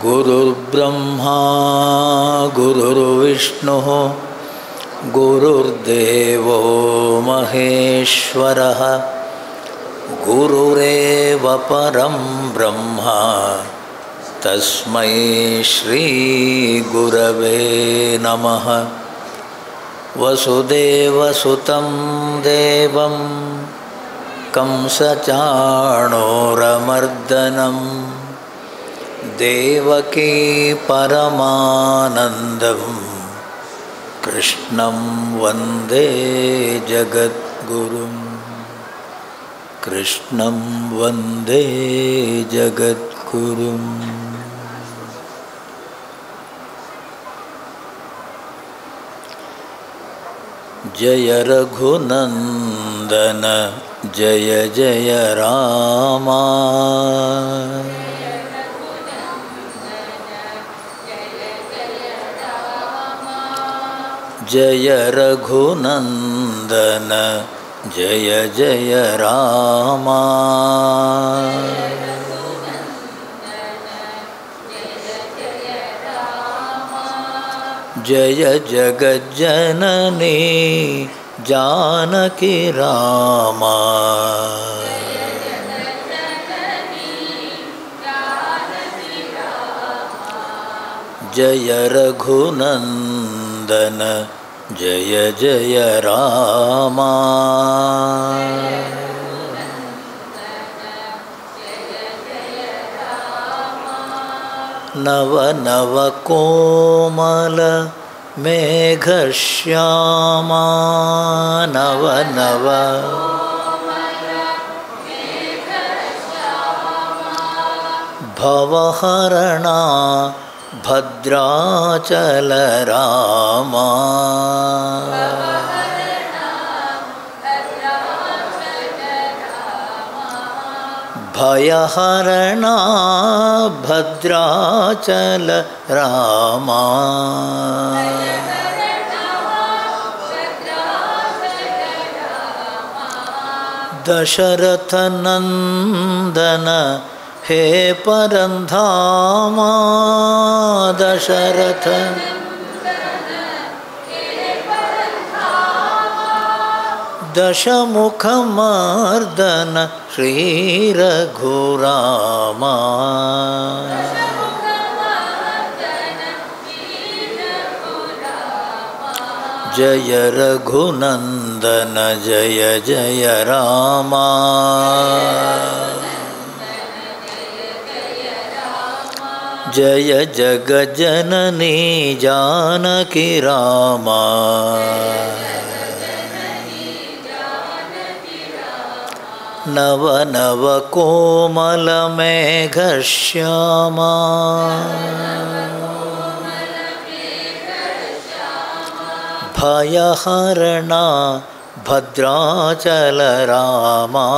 गुरुर्ब्रह्मा गुरुर्विष्णुः गुरुर्देवो महेश्वरः गुरुरेव परं ब्रह्मा तस्मै श्री गुरवे नमः। वसुदेवसुतं देवं कंसचाणूरमर्दनं देवकी परमानन्दं कृष्णं वन्दे जगद्गुरुं। कृष्णं वन्दे जगद्गुरुम्। जय रघुनंदन जय जय रामा, जय रघुनंदन जय जय रामा। जय जगज्जननी जानकी रामा, जय रघुनंदन जय जय रामा। नव नव कोमल मेघश्यामा, नव नव भवहरणा भद्राचल रामा, भयहरणा भद्राचल रामा। दशरथ नंदन हे परंधामा, दशरथ दशमुखमर्दन श्री रघुरामा, जय रघुनंदन जय जय रामा। जय जगज्जननी जानकी रामा, नव नव कोमल मेघश्यामा, भयहरणा भद्राचल रामा,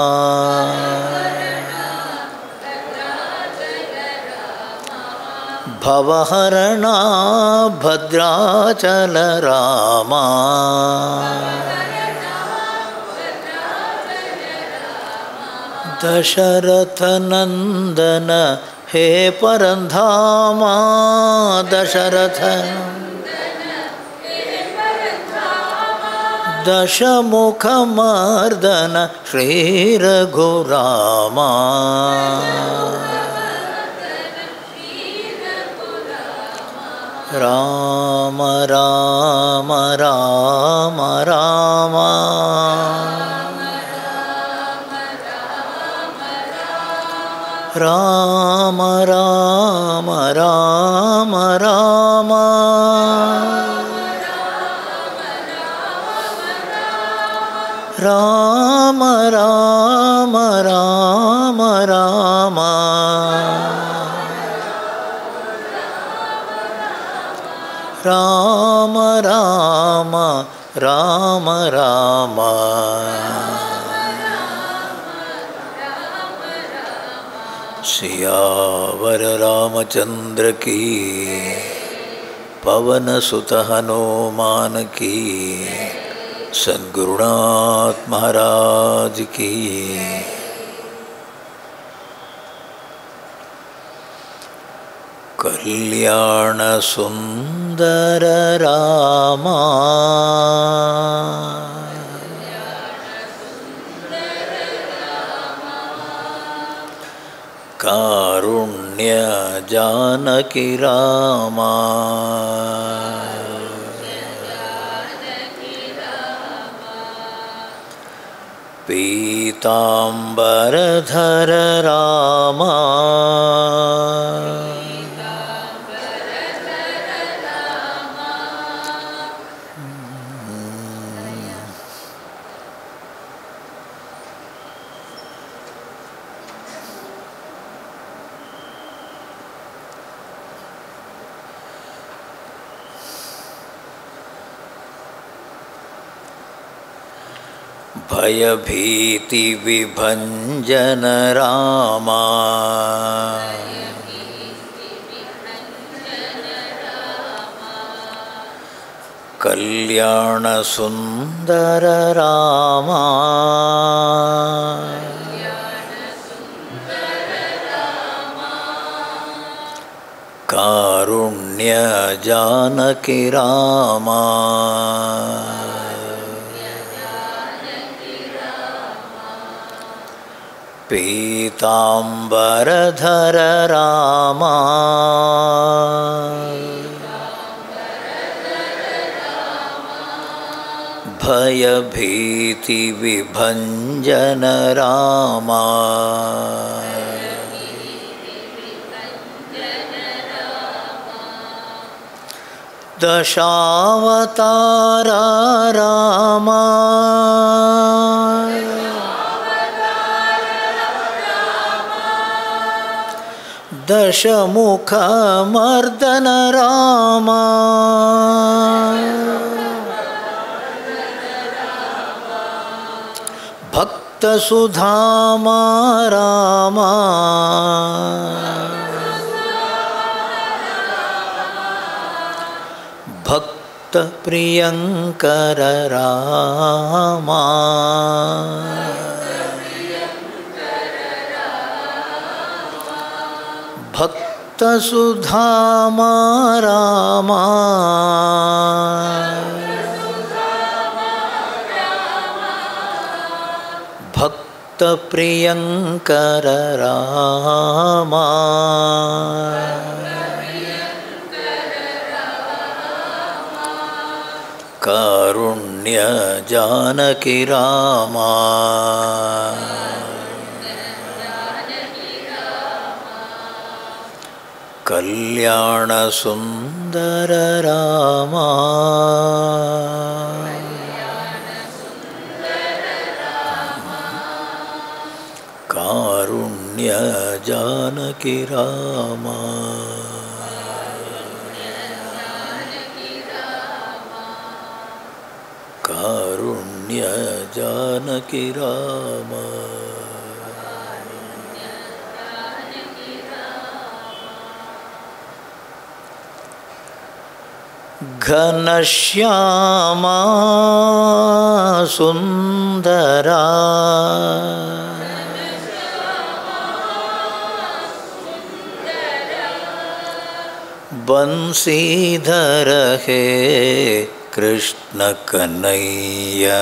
भवहरणा भद्राचल रामा। दशरथ नंदन हे परंधामा, दशरथ दशमुखमर्दन श्री रघुरामा, राम राम राम राम, राम राम राम राम, राम राम राम राम, राम राम राम राम। सियावर रामचंद्र की, पवन सुत हनुमान की, सद्गुरुनाथ महाराज की। ಕಲ್ಯಾಣ ಸುಂದರ ರಾಮ ಕಾರುಣ್ಯ ಜಾನಕಿ ರಾಮ ಪೀತಾಂಬರಧರ ರಾಮ ಭಯಭೀತಿ ವಿಭಂಜನ ರಾಮ ಕಲ್ಯಾಣ ಸುಂದರ ರಾಮ ಕಾರುಣ್ಯ ಜಾನಕಿ ರಾಮ ಪೀತಾಂಬರಧರ ರಾಮ ಭಯಭೀತಿ ವಿಭಂಜನ ರಾಮ ದಶಾವತಾರ ರಾಮ ದಶಮುಖ ಮರ್ದನ ರಾಮ ಭಕ್ತ ಸುಧಾಮ ರಾಮ ಭಕ್ತ ಪ್ರಿಯಂಕರ ರಾಮ ಭಕ್ತ ಸುಧಾಮ ರಾಮ ಭಕ್ತ ಪ್ರಿಯಂಕರ ರಾಮ ಕಾರುಣ್ಯ ಜಾನಕಿ ರಾಮ ಕಲ್ಯಾಣ ಸುಂದರ ರಾಮ ಕಾರುಣ್ಯ ಜಾನಕಿ ರಾಮ ಕಾರುಣ್ಯ ಜಾನಕಿ ರಾಮ ಘನಶ್ಯಾಮ ಸುಂದರ बंसीधर हे कृष्ण कन्हैया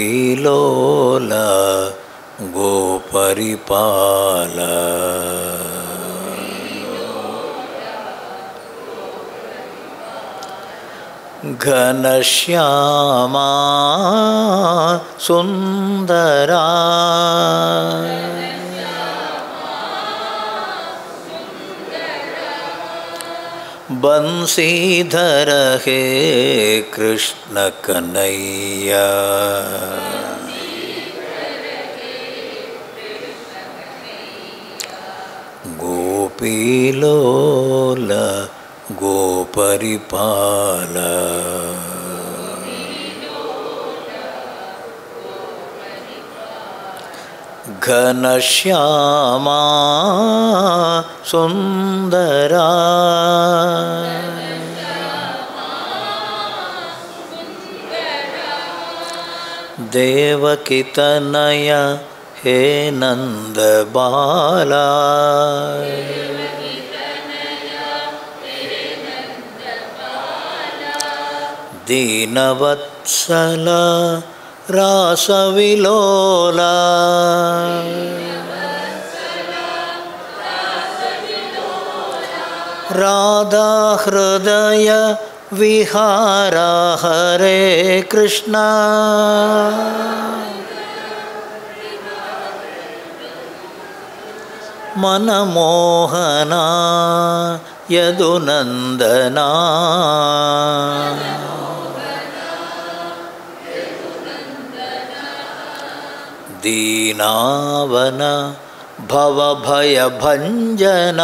गोपीलोला गोपरिपाला घनश्यामा सुंदरा बंसीधर हे कृष्ण कन्हैया गोपीलोला गोपरिपाला घनश्यामा सुंदरा ದೇವಕಿ ತನಯ ಹೇ ನಂದ ಬಾಲ ದೀನವತ್ಸಲ ರಾಸವಿಲೋಲ ರಾಧಾ ಹೃದಯ ವಿಹಾರ ಹರೇ ಕೃಷ್ಣ ಮನಮೋಹನ ಯದುನಂದನ ದೀನಾವನ ಭವಭಯಭಂಜನ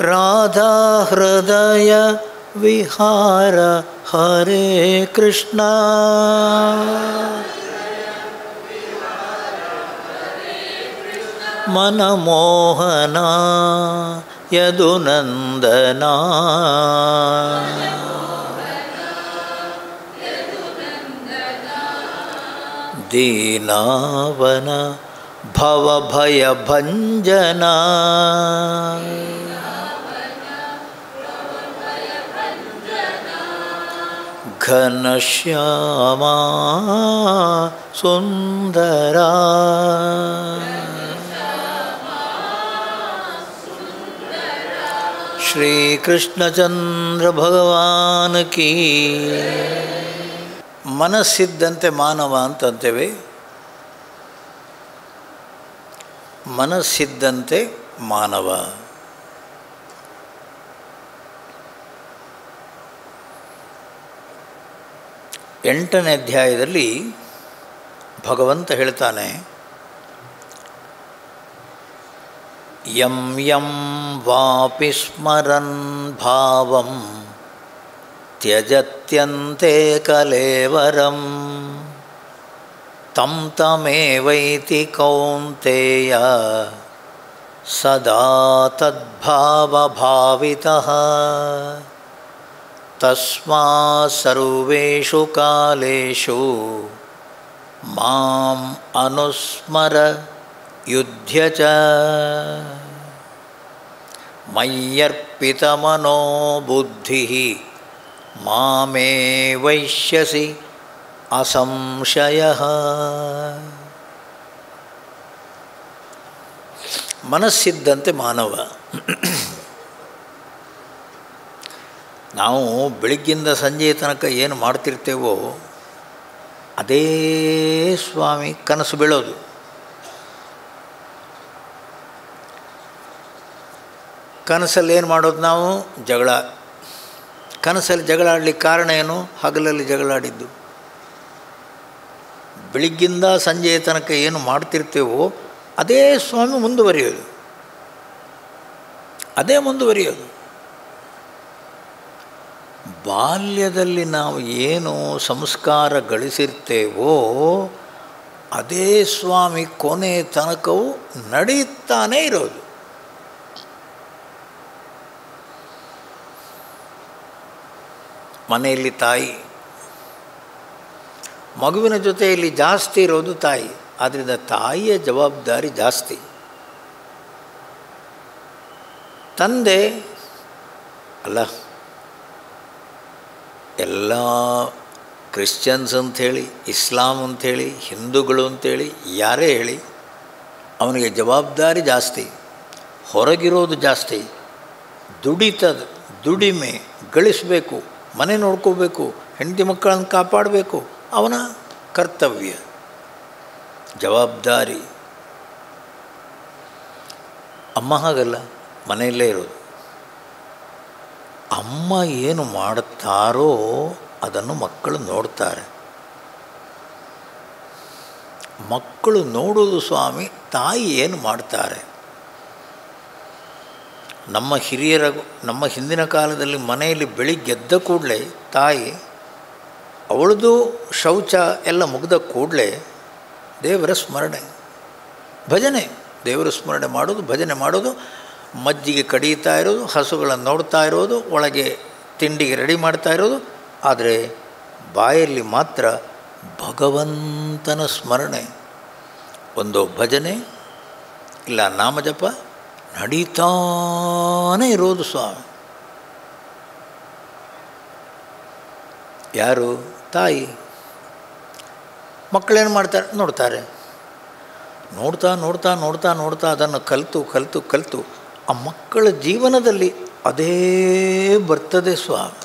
ರಾಧಾ ಹೃದಯ ವಿಹಾರ ಹರೇ ಕೃಷ್ಣ ಮನಮೋಹನ ಯದುನಂದನ ದೀನಾವನ ಭವಭಯಭಂಜನ ಘನಶ್ಯಾಮ ಸುಂದರ ಶ್ರೀ ಕೃಷ್ಣಚಂದ್ರ ಭಗವಾನ್ ಕೀ. ಮನಸ್ಸಿದ್ದಂತೆ ಮಾನವ ಅಂತಂತೇವೆ. ಮನಸ್ಸಿದ್ದಂತೆ ಮಾನವ. ಎಂಟನೇ ಅಧ್ಯಾಯದಲ್ಲಿ ಭಗವಂತ ಹೇಳ್ತಾನೆ, ಯಂ ಯಂ ವಾಪಿ ಸ್ಮರನ್ ಭಾವಂ ತ್ಯಜತ್ಯಂತೆ ಕಲೇವರಂ ತಂ ತಮೇವೈತಿ ಕೌಂತೆಯ ಸದಾ ತದ್ಭಾವಭಾವಿತಃ ತಸ್ಮಾತ್ ಸರ್ವೇಷು ಕಾಲೇಷು ಮಾಂ ಅನುಸ್ಮರ ಯುಧ್ಯ ಚ. ಮಯ್ಯರ್ಪಿತಮನೋ ಬುದ್ಧಿಃ ಮಾಮೇ ವೈಶ್ಯಸಿ ಅಸಂಶಯಃ. ಮನಸ್ಸಿದ್ದಂತೆ ಮಾನವ. ನಾವು ಬೆಳಗ್ಗಿಂದ ಸಂಜೆಯ ತನಕ ಏನು ಮಾಡ್ತಿರ್ತೇವೋ ಅದೇ ಸ್ವಾಮಿ ಕನಸು ಬೀಳೋದು. ಕನಸಲ್ಲಿ ಏನು ಮಾಡೋದು ನಾವು? ಜಗಳ. ಕನಸಲ್ಲಿ ಜಗಳ ಆಡಲಿಕ್ಕೆ ಕಾರಣ ಏನು? ಹಗಲಲ್ಲಿ ಜಗಳ ಆಡಿದ್ದು. ಬೆಳಗ್ಗಿಂದ ಸಂಜೆಯ ತನಕ ಏನು ಮಾಡ್ತಿರ್ತೇವೋ ಅದೇ ಸ್ವಾಮಿ ಮುಂದುವರಿಯೋದು, ಅದೇ ಮುಂದುವರಿಯೋದು. ಬಾಲ್ಯದಲ್ಲಿ ನಾವು ಏನು ಸಂಸ್ಕಾರ ಗಳಿಸಿರ್ತೇವೋ ಅದೇ ಸ್ವಾಮಿ ಕೊನೆ ತನಕವೂ ನಡೆಯುತ್ತಾನೇ ಇರೋದು. ಮನೆಯಲ್ಲಿ ತಾಯಿ, ಮಗುವಿನ ಜೊತೆಯಲ್ಲಿ ಜಾಸ್ತಿ ಇರೋದು ತಾಯಿ. ಆದ್ದರಿಂದ ತಾಯಿಯ ಜವಾಬ್ದಾರಿ ಜಾಸ್ತಿ. ತಂದೆ ಅಲ್ಲ, ಎಲ್ಲ ಕ್ರಿಶ್ಚಿಯನ್ಸ್ ಅಂಥೇಳಿ, ಇಸ್ಲಾಂ ಅಂಥೇಳಿ, ಹಿಂದೂಗಳು ಅಂಥೇಳಿ ಯಾರೇ ಹೇಳಿ, ಅವನಿಗೆ ಜವಾಬ್ದಾರಿ ಜಾಸ್ತಿ, ಹೊರಗಿರೋದು ಜಾಸ್ತಿ. ದುಡಿಮೆ ಗಳಿಸಬೇಕು, ಮನೆ ನೋಡ್ಕೋಬೇಕು, ಹೆಂಡತಿ ಮಕ್ಕಳನ್ನು ಕಾಪಾಡಬೇಕು, ಅವನ ಕರ್ತವ್ಯ, ಜವಾಬ್ದಾರಿ. ಅಮ್ಮ ಹಾಗಲ್ಲ, ಮನೆಯಲ್ಲೇ ಇರೋದು. ಅಮ್ಮ ಏನು ಮಾಡುತ್ತಾರೋ ಅದನ್ನು ಮಕ್ಕಳು ನೋಡ್ತಾರೆ. ಮಕ್ಕಳು ನೋಡೋದು ಸ್ವಾಮಿ ತಾಯಿ ಏನು ಮಾಡ್ತಾರೆ. ನಮ್ಮ ಹಿರಿಯರ, ನಮ್ಮ ಹಿಂದಿನ ಕಾಲದಲ್ಲಿ ಮನೆಯಲ್ಲಿ ಬೆಳಿಗ್ಗೆ ಎದ್ದ ಕೂಡಲೇ ತಾಯಿ ಅವಳದು ಶೌಚ ಎಲ್ಲ ಮುಗಿದ ಕೂಡಲೇ ದೇವರ ಸ್ಮರಣೆ, ಭಜನೆ, ದೇವರ ಸ್ಮರಣೆ ಮಾಡೋದು, ಭಜನೆ ಮಾಡೋದು. ಮಜ್ಜಿಗೆ ಕಡಿಯುತ್ತಾ ಇರೋದು, ಹಸುಗಳನ್ನು ನೋಡ್ತಾ ಇರೋದು, ಒಳಗೆ ತಿಂಡಿಗೆ ರೆಡಿ ಮಾಡ್ತಾ ಇರೋದು. ಆದರೆ ಬಾಯಲ್ಲಿ ಮಾತ್ರ ಭಗವಂತನ ಸ್ಮರಣೆ, ಒಂದು ಭಜನೆ ಇಲ್ಲ ನಾಮಜಪ ನಡೀತಾನೇ ಇರೋದು ಸ್ವಾಮಿ. ಯಾರು? ತಾಯಿ. ಮಕ್ಕಳೇನು ಮಾಡ್ತಾರೆ? ನೋಡ್ತಾರೆ. ನೋಡ್ತಾ ನೋಡ್ತಾ ನೋಡ್ತಾ ನೋಡ್ತಾ ಅದನ್ನು ಕಲಿತು ಕಲಿತು ಕಲಿತು ಆ ಮಕ್ಕಳ ಜೀವನದಲ್ಲಿ ಅದೇ ಬರ್ತದೆ ಸ್ವಾಮಿ.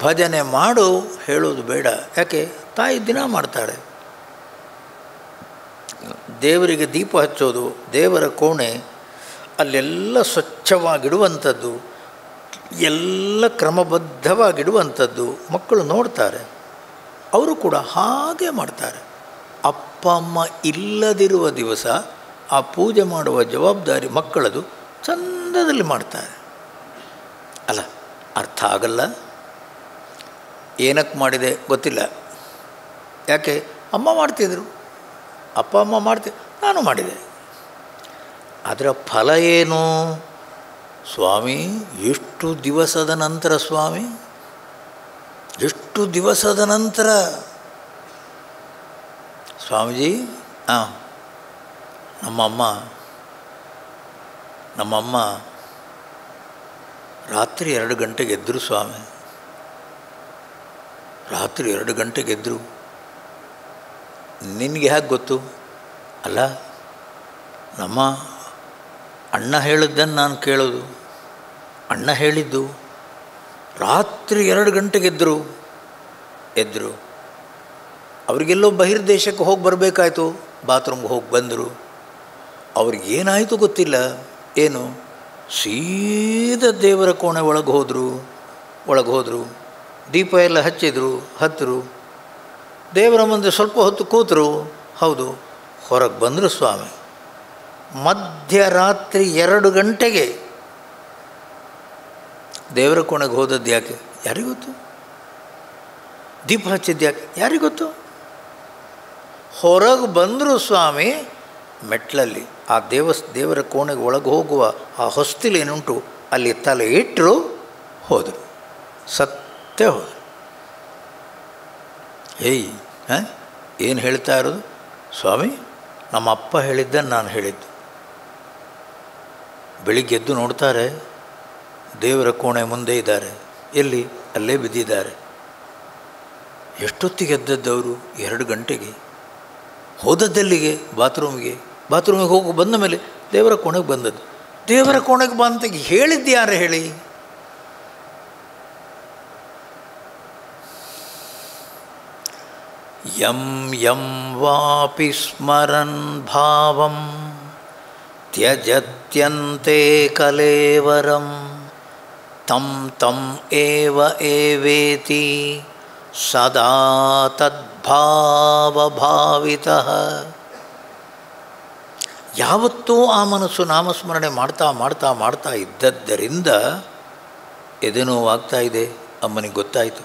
ಭಜನೆ ಮಾಡು ಹೇಳೋದು ಬೇಡ. ಯಾಕೆ? ತಾಯಿ ದಿನ ಮಾಡ್ತಾಳೆ. ದೇವರಿಗೆ ದೀಪ ಹಚ್ಚೋದು, ದೇವರ ಕೋಣೆ ಅಲ್ಲೆಲ್ಲ ಸ್ವಚ್ಛವಾಗಿಡುವಂಥದ್ದು, ಎಲ್ಲ ಕ್ರಮಬದ್ಧವಾಗಿಡುವಂಥದ್ದು ಮಕ್ಕಳು ನೋಡ್ತಾರೆ. ಅವರು ಕೂಡ ಹಾಗೆ ಮಾಡ್ತಾರೆ. ಅಪ್ಪ ಅಮ್ಮ ಇಲ್ಲದಿರುವ ದಿವಸ ಆ ಪೂಜೆ ಮಾಡುವ ಜವಾಬ್ದಾರಿ ಮಕ್ಕಳದು ಚಂದದಲ್ಲಿ ಮಾಡ್ತಾರೆ. ಅಲ್ಲ, ಅರ್ಥ ಆಗಲ್ಲ. ಏನಕ್ಕೆ ಮಾಡಿದೆ ಗೊತ್ತಿಲ್ಲ. ಯಾಕೆ? ಅಮ್ಮ ಮಾಡ್ತಿದ್ರು, ಅಪ್ಪ ಅಮ್ಮ ಮಾಡ್ತಿದ್ರು, ನಾನು ಮಾಡಿದೆ. ಅದರ ಫಲ ಏನು ಸ್ವಾಮಿ? ಎಷ್ಟು ದಿವಸದ ನಂತರ ಸ್ವಾಮಿ, ಎಷ್ಟು ದಿವಸದ ನಂತರ ಸ್ವಾಮೀಜಿ. ನಮ್ಮಮ್ಮ ರಾತ್ರಿ 2 ಗಂಟೆಗೆ ಎದ್ದರು ಸ್ವಾಮಿ. ರಾತ್ರಿ 2 ಗಂಟೆಗೆ ಎದ್ದರು. ನಿನಗೆ ಹೇಗೆ ಗೊತ್ತು? ಅಲ್ಲ, ನಮ್ಮ ಅಣ್ಣ ಹೇಳಿದ್ದನ್ನು ನಾನು ಕೇಳೋದು. ಅಣ್ಣ ಹೇಳಿದ್ದು ರಾತ್ರಿ 2 ಗಂಟೆಗೆ ಎದ್ದರು. ಅವರಿಗೆಲ್ಲೋ ಬಹಿರ್ದೇಶಕ್ಕೆ ಹೋಗಿ ಬರಬೇಕಾಯ್ತು. ಬಾತ್ರೂಮ್ಗೆ ಹೋಗಿ ಬಂದರು. ಅವ್ರಿಗೇನಾಯಿತು ಗೊತ್ತಿಲ್ಲ. ಏನು? ಸೀದಾ ದೇವರ ಕೋಣೆ ಒಳಗೆ ಹೋದರು. ದೀಪ ಎಲ್ಲ ಹತ್ತರು. ದೇವರ ಮುಂದೆ ಸ್ವಲ್ಪ ಹೊತ್ತು ಕೂತರು. ಹೌದು, ಹೊರಗೆ ಬಂದರು ಸ್ವಾಮಿ. ಮಧ್ಯರಾತ್ರಿ 2 ಗಂಟೆಗೆ ದೇವರ ಕೋಣೆಗೆ ಹೋದದ್ದು ಯಾಕೆ? ಯಾರಿಗೊತ್ತು? ದೀಪ ಹಚ್ಚಿದ್ದು ಯಾಕೆ? ಯಾರಿಗೊತ್ತು? ಹೊರಗೆ ಬಂದರು ಸ್ವಾಮಿ. ಮೆಟ್ಲಲ್ಲಿ ಆ ದೇವರ ಕೋಣೆಗೆ ಒಳಗೆ ಹೋಗುವ ಆ ಹೊಸ್ತಿಲೇನುಂಟು ಅಲ್ಲಿ ತಲೆ ಇಟ್ಟರು, ಹೋದರು. ಸತ್ಯ ಹೋದರು. ಏಯ್ ಏನು ಹೇಳ್ತಾ ಇರೋದು ಸ್ವಾಮಿ? ನಮ್ಮ ಅಪ್ಪ ಹೇಳಿದ್ದನ್ನು ನಾನು ಹೇಳಿದ್ದು. ಬೆಳಿಗ್ಗೆ ಎದ್ದು ನೋಡ್ತಾರೆ, ದೇವರ ಕೋಣೆ ಮುಂದೆ ಇದ್ದಾರೆ. ಎಲ್ಲಿ? ಅಲ್ಲೇ ಬಿದ್ದಿದ್ದಾರೆ. ಎಷ್ಟೊತ್ತಿಗೆ ಎದ್ದದ್ದವರು? 2 ಗಂಟೆಗೆ. ಹೋದದ್ದೆಲ್ಲಿಗೆ? ಬಾತ್ರೂಮಿಗೆ ಹೋಗಿ ಬಂದ ಮೇಲೆ ದೇವರ ಕೋಣೆಗೆ ಬಂದದ್ದು. ದೇವರ ಕೋಣೆಗೆ ಬಂತ ಹೇಳಿದ್ದು ಯಾರು ಹೇಳಿ? ಯಂ ಯಂ ವಾಪಿ ಸ್ಮರನ್ ಭಾವಂ ತ್ಯಜತ್ಯಂತೆ ಕಲೇವರಂ ತಂ ತಂ ಏವ ಏವೇತಿ ಸದಾ ತದ್ಭಾವಭಾವಿತಃ. ಯಾವತ್ತೂ ಆ ಮನಸ್ಸು ನಾಮಸ್ಮರಣೆ ಮಾಡ್ತಾ ಮಾಡ್ತಾ ಮಾಡ್ತಾ ಇದ್ದದ್ದರಿಂದ ಎದೆನೋವಾಗ್ತಾ ಇದೆ, ಅಮ್ಮನಿಗೆ ಗೊತ್ತಾಯಿತು.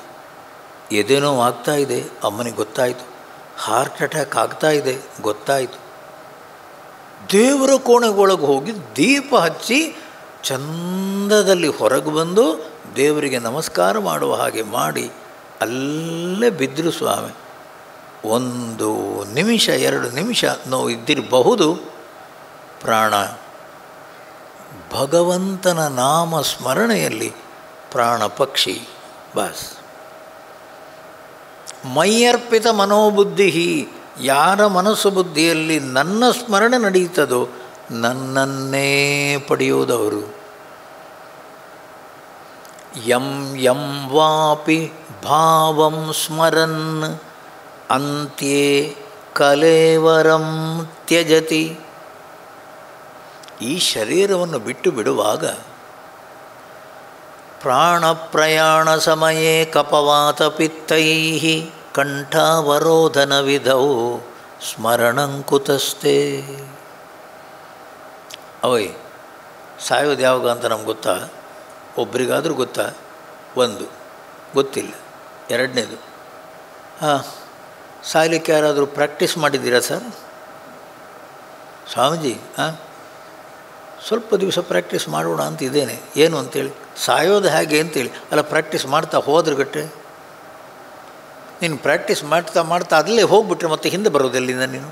ಎದೆನೋವಾಗ್ತಾ ಇದೆ, ಅಮ್ಮನಿಗೆ ಗೊತ್ತಾಯಿತು. ಹಾರ್ಟ್ ಅಟ್ಯಾಕ್ ಆಗ್ತಾ ಇದೆ, ಗೊತ್ತಾಯಿತು. ದೇವರ ಕೋಣೆಗೊಳಗೆ ಹೋಗಿ ದೀಪ ಹಚ್ಚಿ ಚಂದದಲ್ಲಿ ಹೊರಗೆ ಬಂದು ದೇವರಿಗೆ ನಮಸ್ಕಾರ ಮಾಡುವ ಹಾಗೆ ಮಾಡಿ ಅಲ್ಲೇ ಬಿದ್ದರು ಸ್ವಾಮಿ. 1 ನಿಮಿಷ 2 ನಿಮಿಷ ನೋವು ಇದ್ದಿರಬಹುದು. ಪ್ರಾಣ ಭಗವಂತನ ನಾಮ ಸ್ಮರಣೆಯಲ್ಲಿ ಪ್ರಾಣ ಪಕ್ಷಿ ಬಸ್. ಮೈಯರ್ಪಿತ ಮನೋಬುದ್ಧಿ. ಯಾರ ಮನಸ್ಸು ಬುದ್ಧಿಯಲ್ಲಿ ನನ್ನ ಸ್ಮರಣೆ ನಡೆಯುತ್ತದೋ ನನ್ನನ್ನೇ ಪಡೆಯುವುದವರು. ಯಂ ಯಂ ವಾಪಿ ಭಾವಂ ಸ್ಮರನ್ ಅಂತ್ಯೇ ಕಲೇವರಂ ತ್ಯಜತಿ. ಈ ಶರೀರವನ್ನು ಬಿಟ್ಟು ಬಿಡುವಾಗ ಪ್ರಾಣ ಪ್ರಯಾಣ ಸಮಯೇ ಕಪವಾತ ಪಿತ್ತೈ ಕಂಠಾವರೋಧನ ವಿಧೌ ಸ್ಮರಣಂಕುತಸ್ಥೆ. ಅವಯ್ ಸಾಯೋದು ಯಾವಾಗ ಅಂತ ನಮ್ಗೆ ಗೊತ್ತಾ? ಒಬ್ರಿಗಾದರೂ ಗೊತ್ತಾ? 1 ಗೊತ್ತಿಲ್ಲ. 2ನೇದು ಸಾಯಲಿಕ್ಕೆ ಯಾರಾದರೂ ಪ್ರಾಕ್ಟೀಸ್ ಮಾಡಿದ್ದೀರಾ ಸರ್? ಸ್ವಾಮೀಜಿ ಸ್ವಲ್ಪ ದಿವಸ ಪ್ರಾಕ್ಟೀಸ್ ಮಾಡೋಣ ಅಂತ ಇದ್ದೇನೆ. ಏನು ಅಂತೇಳಿ, ಸಾಯೋದು ಹೇಗೆ ಅಂತೇಳಿ. ಅಲ್ಲ, ಪ್ರಾಕ್ಟೀಸ್ ಮಾಡ್ತಾ ಹೋದ್ರೆ ಗಟ್ಟೆ ನೀನು ಪ್ರಾಕ್ಟೀಸ್ ಮಾಡ್ತಾ ಮಾಡ್ತಾ ಅಲ್ಲೇ ಹೋಗ್ಬಿಟ್ರೆ ಮತ್ತೆ ಹಿಂದೆ ಬರೋದೆಲ್ಲಿಂದ ನೀನು?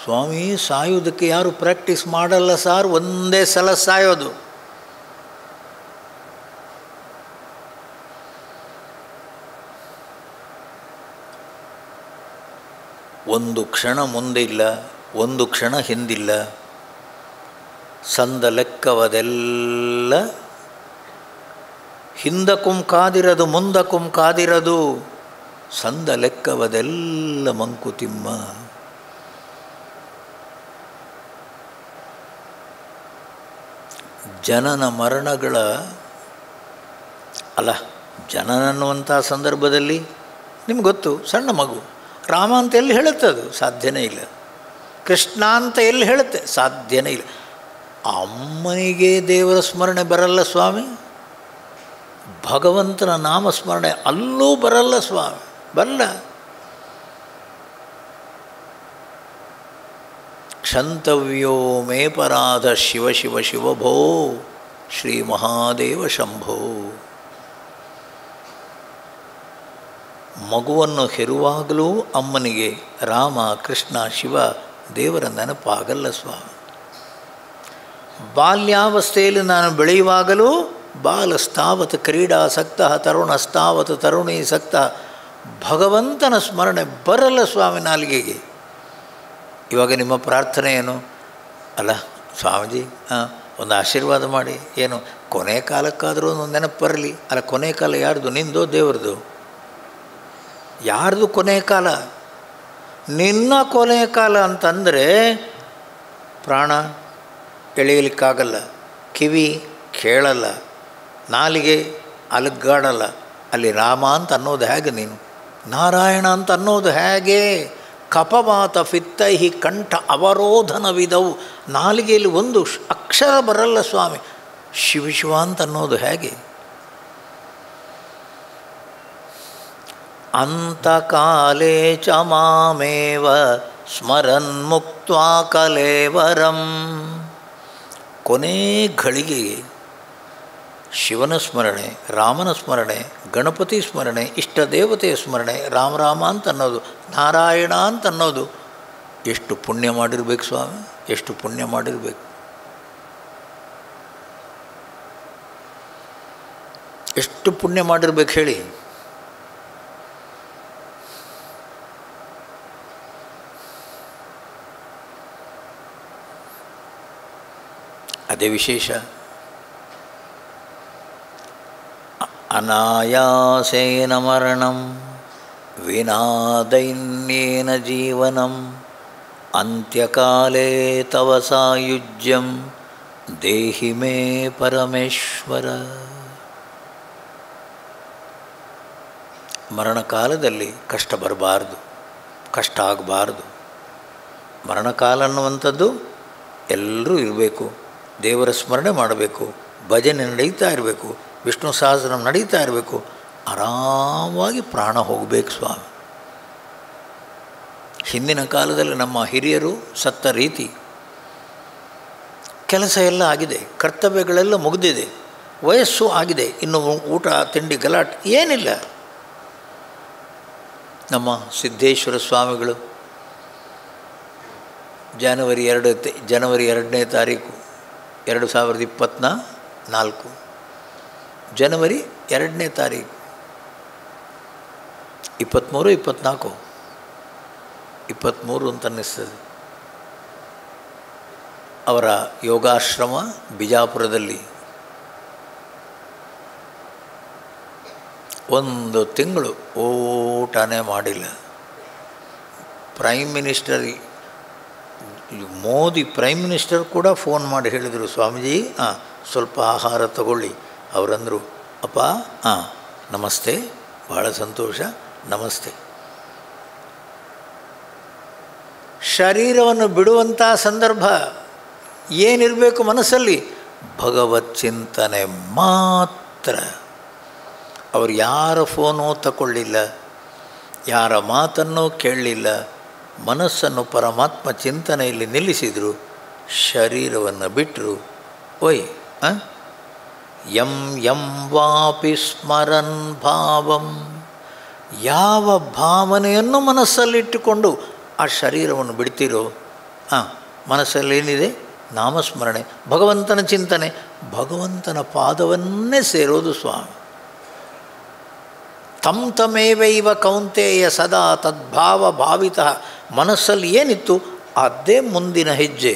ಸ್ವಾಮಿ, ಸಾಯೋದಕ್ಕೆ ಯಾರು ಪ್ರಾಕ್ಟೀಸ್ ಮಾಡಲ್ಲ ಸಾರ್, ಒಂದೇ ಸಲ ಸಾಯೋದು. ಒಂದು ಕ್ಷಣ ಮುಂದೆ ಇಲ್ಲ, ಒಂದು ಕ್ಷಣ ಹಿಂದಿಲ್ಲ. ಸಂದ ಲೆಕ್ಕವದೆಲ್ಲ ಹಿಂದಕ್ಕೂ ಕಾದಿರದು, ಮುಂದಕ್ಕೂ ಕಾದಿರದು. ಸಂದ ಲೆಕ್ಕವದೆಲ್ಲ ಮಂಕುತಿಮ್ಮ. ಜನನ ಮರಣಗಳ ಅಲ್ಲ, ಜನನ ಅನ್ನುವಂಥ ಸಂದರ್ಭದಲ್ಲಿ ನಿಮ್ಗೆ ಗೊತ್ತು, ಸಣ್ಣ ಮಗು ರಾಮ ಅಂತ ಎಲ್ಲಿ ಹೇಳುತ್ತೆ? ಅದು ಸಾಧ್ಯನೇ ಇಲ್ಲ. ಕೃಷ್ಣ ಅಂತ ಎಲ್ಲಿ ಹೇಳುತ್ತೆ? ಸಾಧ್ಯನೇ ಇಲ್ಲ. ಅಮ್ಮನಿಗೆ ದೇವರ ಸ್ಮರಣೆ ಬರಲ್ಲ ಸ್ವಾಮಿ, ಭಗವಂತನ ನಾಮಸ್ಮರಣೆ ಅಲ್ಲೂ ಬರಲ್ಲ ಸ್ವಾಮಿ, ಬರಲ್ಲ. ಕ್ಷಂತವ್ಯೋ ಮೇ ಪರಾಧ ಶಿವ ಶಿವ ಶಿವಭೋ ಶ್ರೀ ಮಹಾದೇವ ಶಂಭೋ. ಮಗುವನ್ನು ಹೆರುವಾಗಲೂ ಅಮ್ಮನಿಗೆ ರಾಮ, ಕೃಷ್ಣ, ಶಿವ ದೇವರ ನೆನಪಾಗಲ್ಲ ಸ್ವಾಮಿ. ಬಾಲ್ಯಾವಸ್ಥೆಯಲ್ಲಿ ನಾನು ಬೆಳೆಯುವಾಗಲೂ ಬಾಲಸ್ತಾವತ್ ಕ್ರೀಡಾಸಕ್ತ ತರುಣಸ್ತಾವತ್ ತರುಣೀಸಕ್ತ, ಭಗವಂತನ ಸ್ಮರಣೆ ಬರಲ್ಲ ಸ್ವಾಮಿ ನಾಲಿಗೆಗೆ. ಇವಾಗ ನಿಮ್ಮ ಪ್ರಾರ್ಥನೆ ಏನು? ಅಲ್ಲ ಸ್ವಾಮೀಜಿ, ಒಂದು ಆಶೀರ್ವಾದ ಮಾಡಿ, ಏನು ಕೊನೆ ಕಾಲಕ್ಕಾದರೂ ಒಂದು ನೆನಪು ಬರಲಿ. ಅಲ್ಲ, ಕೊನೆ ಕಾಲ ಯಾರ್ದು? ನಿಂದೋ ದೇವ್ರದ್ದು? ಯಾರ್ದು ಕೊನೆ ಕಾಲ? ನಿನ್ನ ಕೊನೆ ಕಾಲ ಅಂತಂದರೆ ಪ್ರಾಣ ಎಳೆಯಲಿಕ್ಕಾಗಲ್ಲ, ಕಿವಿ ಕೇಳಲ್ಲ, ನಾಲಿಗೆ ಅಲುಗಾಡಲ್ಲ. ಅಲ್ಲಿ ರಾಮ ಅಂತ ಅನ್ನೋದು ಹೇಗೆ ನೀನು? ನಾರಾಯಣ ಅಂತ ಅನ್ನೋದು ಹೇಗೆ? ಕಪವಾತ ಫಿತ್ತೈಹಿ ಕಂಠ ಅವರೋಧನವಿದವು. ನಾಲಿಗೆಯಲ್ಲಿ ಒಂದು ಅಕ್ಷರ ಬರಲ್ಲ ಸ್ವಾಮಿ. ಶಿವ ಶಿವ ಅಂತ ಅನ್ನೋದು ಹೇಗೆ? ಅಂತಕಾಲೇ ಚ ಮಾಮೇವ ಸ್ಮರನ್ ಮುಕ್ತ್ವಾ ಕಲೇವರಂ. ಕೊನೆ ಘಳಿಗೆಗೆ ಶಿವನ ಸ್ಮರಣೆ, ರಾಮನ ಸ್ಮರಣೆ, ಗಣಪತಿ ಸ್ಮರಣೆ, ಇಷ್ಟ ದೇವತೆಯ ಸ್ಮರಣೆ, ರಾಮ ರಾಮ ಅಂತ ಅನ್ನೋದು, ನಾರಾಯಣ ಅಂತ ಅನ್ನೋದು. ಎಷ್ಟು ಪುಣ್ಯ ಮಾಡಿರ್ಬೇಕು ಸ್ವಾಮಿ, ಎಷ್ಟು ಪುಣ್ಯ ಮಾಡಿರಬೇಕು, ಎಷ್ಟು ಪುಣ್ಯ ಮಾಡಿರ್ಬೇಕು ಹೇಳಿ. ಅದೇ ವಿಶೇಷ. ಅನಾಯಾಸೇನ ಮರಣಂ ವಿನಾ ದೈನ್ಯೇನ ಜೀವನಂ ಅಂತ್ಯಕಾಲೇ ತವ ಸಾಯುಜ್ಯಂ ದೇಹಿ ಮೇ ಪರಮೇಶ್ವರ. ಮರಣಕಾಲದಲ್ಲಿ ಕಷ್ಟ ಬರಬಾರ್ದು, ಕಷ್ಟ ಆಗಬಾರ್ದು. ಮರಣಕಾಲ ಅನ್ನುವಂಥದ್ದು ಎಲ್ಲರೂ ಇರಬೇಕು, ದೇವರ ಸ್ಮರಣೆ ಮಾಡಬೇಕು, ಭಜನೆ ನಡೀತಾ ಇರಬೇಕು, ವಿಷ್ಣು ಸಹಸ್ರನಾಮ ನಡೀತಾ ಇರಬೇಕು, ಆರಾಮವಾಗಿ ಪ್ರಾಣ ಹೋಗಬೇಕು ಸ್ವಾಮಿ. ಹಿಂದಿನ ಕಾಲದಲ್ಲಿ ನಮ್ಮ ಹಿರಿಯರು ಸತ್ತ ರೀತಿ, ಕೆಲಸ ಎಲ್ಲ ಆಗಿದೆ, ಕರ್ತವ್ಯಗಳೆಲ್ಲ ಮುಗಿದಿದೆ, ವಯಸ್ಸು ಆಗಿದೆ, ಇನ್ನು ಊಟ ತಿಂಡಿ ಗಲಾಟೆ ಏನಿಲ್ಲ. ನಮ್ಮ ಸಿದ್ದೇಶ್ವರ ಸ್ವಾಮಿಗಳು ಜನವರಿ 2ನೇ ತಾರೀಕು 2024, ಜನವರಿ 2ನೇ ತಾರೀಕು 23, 24, 23 ಅಂತ ಅನ್ನಿಸ್ತದೆ. ಅವರ ಯೋಗಾಶ್ರಮ ಬಿಜಾಪುರದಲ್ಲಿ 1 ತಿಂಗಳು ಊಟನೇ ಮಾಡಿಲ್ಲ. Prime minister Modi prime minister ಕೂಡ ಫೋನ್ ಮಾಡಿ ಹೇಳಿದರು, ಸ್ವಾಮೀಜಿ ಸ್ವಲ್ಪ ಆಹಾರ ತಗೊಳ್ಳಿ. ಅವರಂದರು, ಅಪ್ಪ ನಮಸ್ತೆ, ಭಾಳ ಸಂತೋಷ, ನಮಸ್ತೆ. ಶರೀರವನ್ನು ಬಿಡುವಂಥ ಸಂದರ್ಭ ಏನಿರಬೇಕು ಮನಸ್ಸಲ್ಲಿ? ಭಗವತ್ ಚಿಂತನೆ ಮಾತ್ರ. ಅವರು ಯಾರ ಫೋನೂ ತಗೊಳ್ಳಿಲ್ಲ, ಯಾರ ಮಾತನ್ನೂ ಕೇಳಲಿಲ್ಲ, ಮನಸ್ಸನ್ನು ಪರಮಾತ್ಮ ಚಿಂತನೆಯಲ್ಲಿ ನಿಲ್ಲಿಸಿದರು. ಶರೀರವನ್ನು ಬಿಟ್ಟರು. ಓಯ್ ಯಂ ಯಂ ವಾಪಿ ಸ್ಮರನ್ ಭಾವಂ, ಯಾವ ಭಾವನೆಯನ್ನು ಮನಸ್ಸಲ್ಲಿಟ್ಟುಕೊಂಡು ಆ ಶರೀರವನ್ನು ಬಿಡ್ತೀರೋ, ಮನಸ್ಸಲ್ಲೇನಿದೆ? ನಾಮಸ್ಮರಣೆ, ಭಗವಂತನ ಚಿಂತನೆ, ಭಗವಂತನ ಪಾದವನ್ನೇ ಸೇರೋದು ಸ್ವಾಮಿ. ತಂ ತಮೇವೈವ ಕೌಂತೆಯ ಸದಾ ತದ್ಭಾವ ಭಾವಿತಃ. ಮನಸ್ಸಲ್ಲಿ ಏನಿತ್ತು ಅದೇ ಮುಂದಿನ ಹೆಜ್ಜೆ.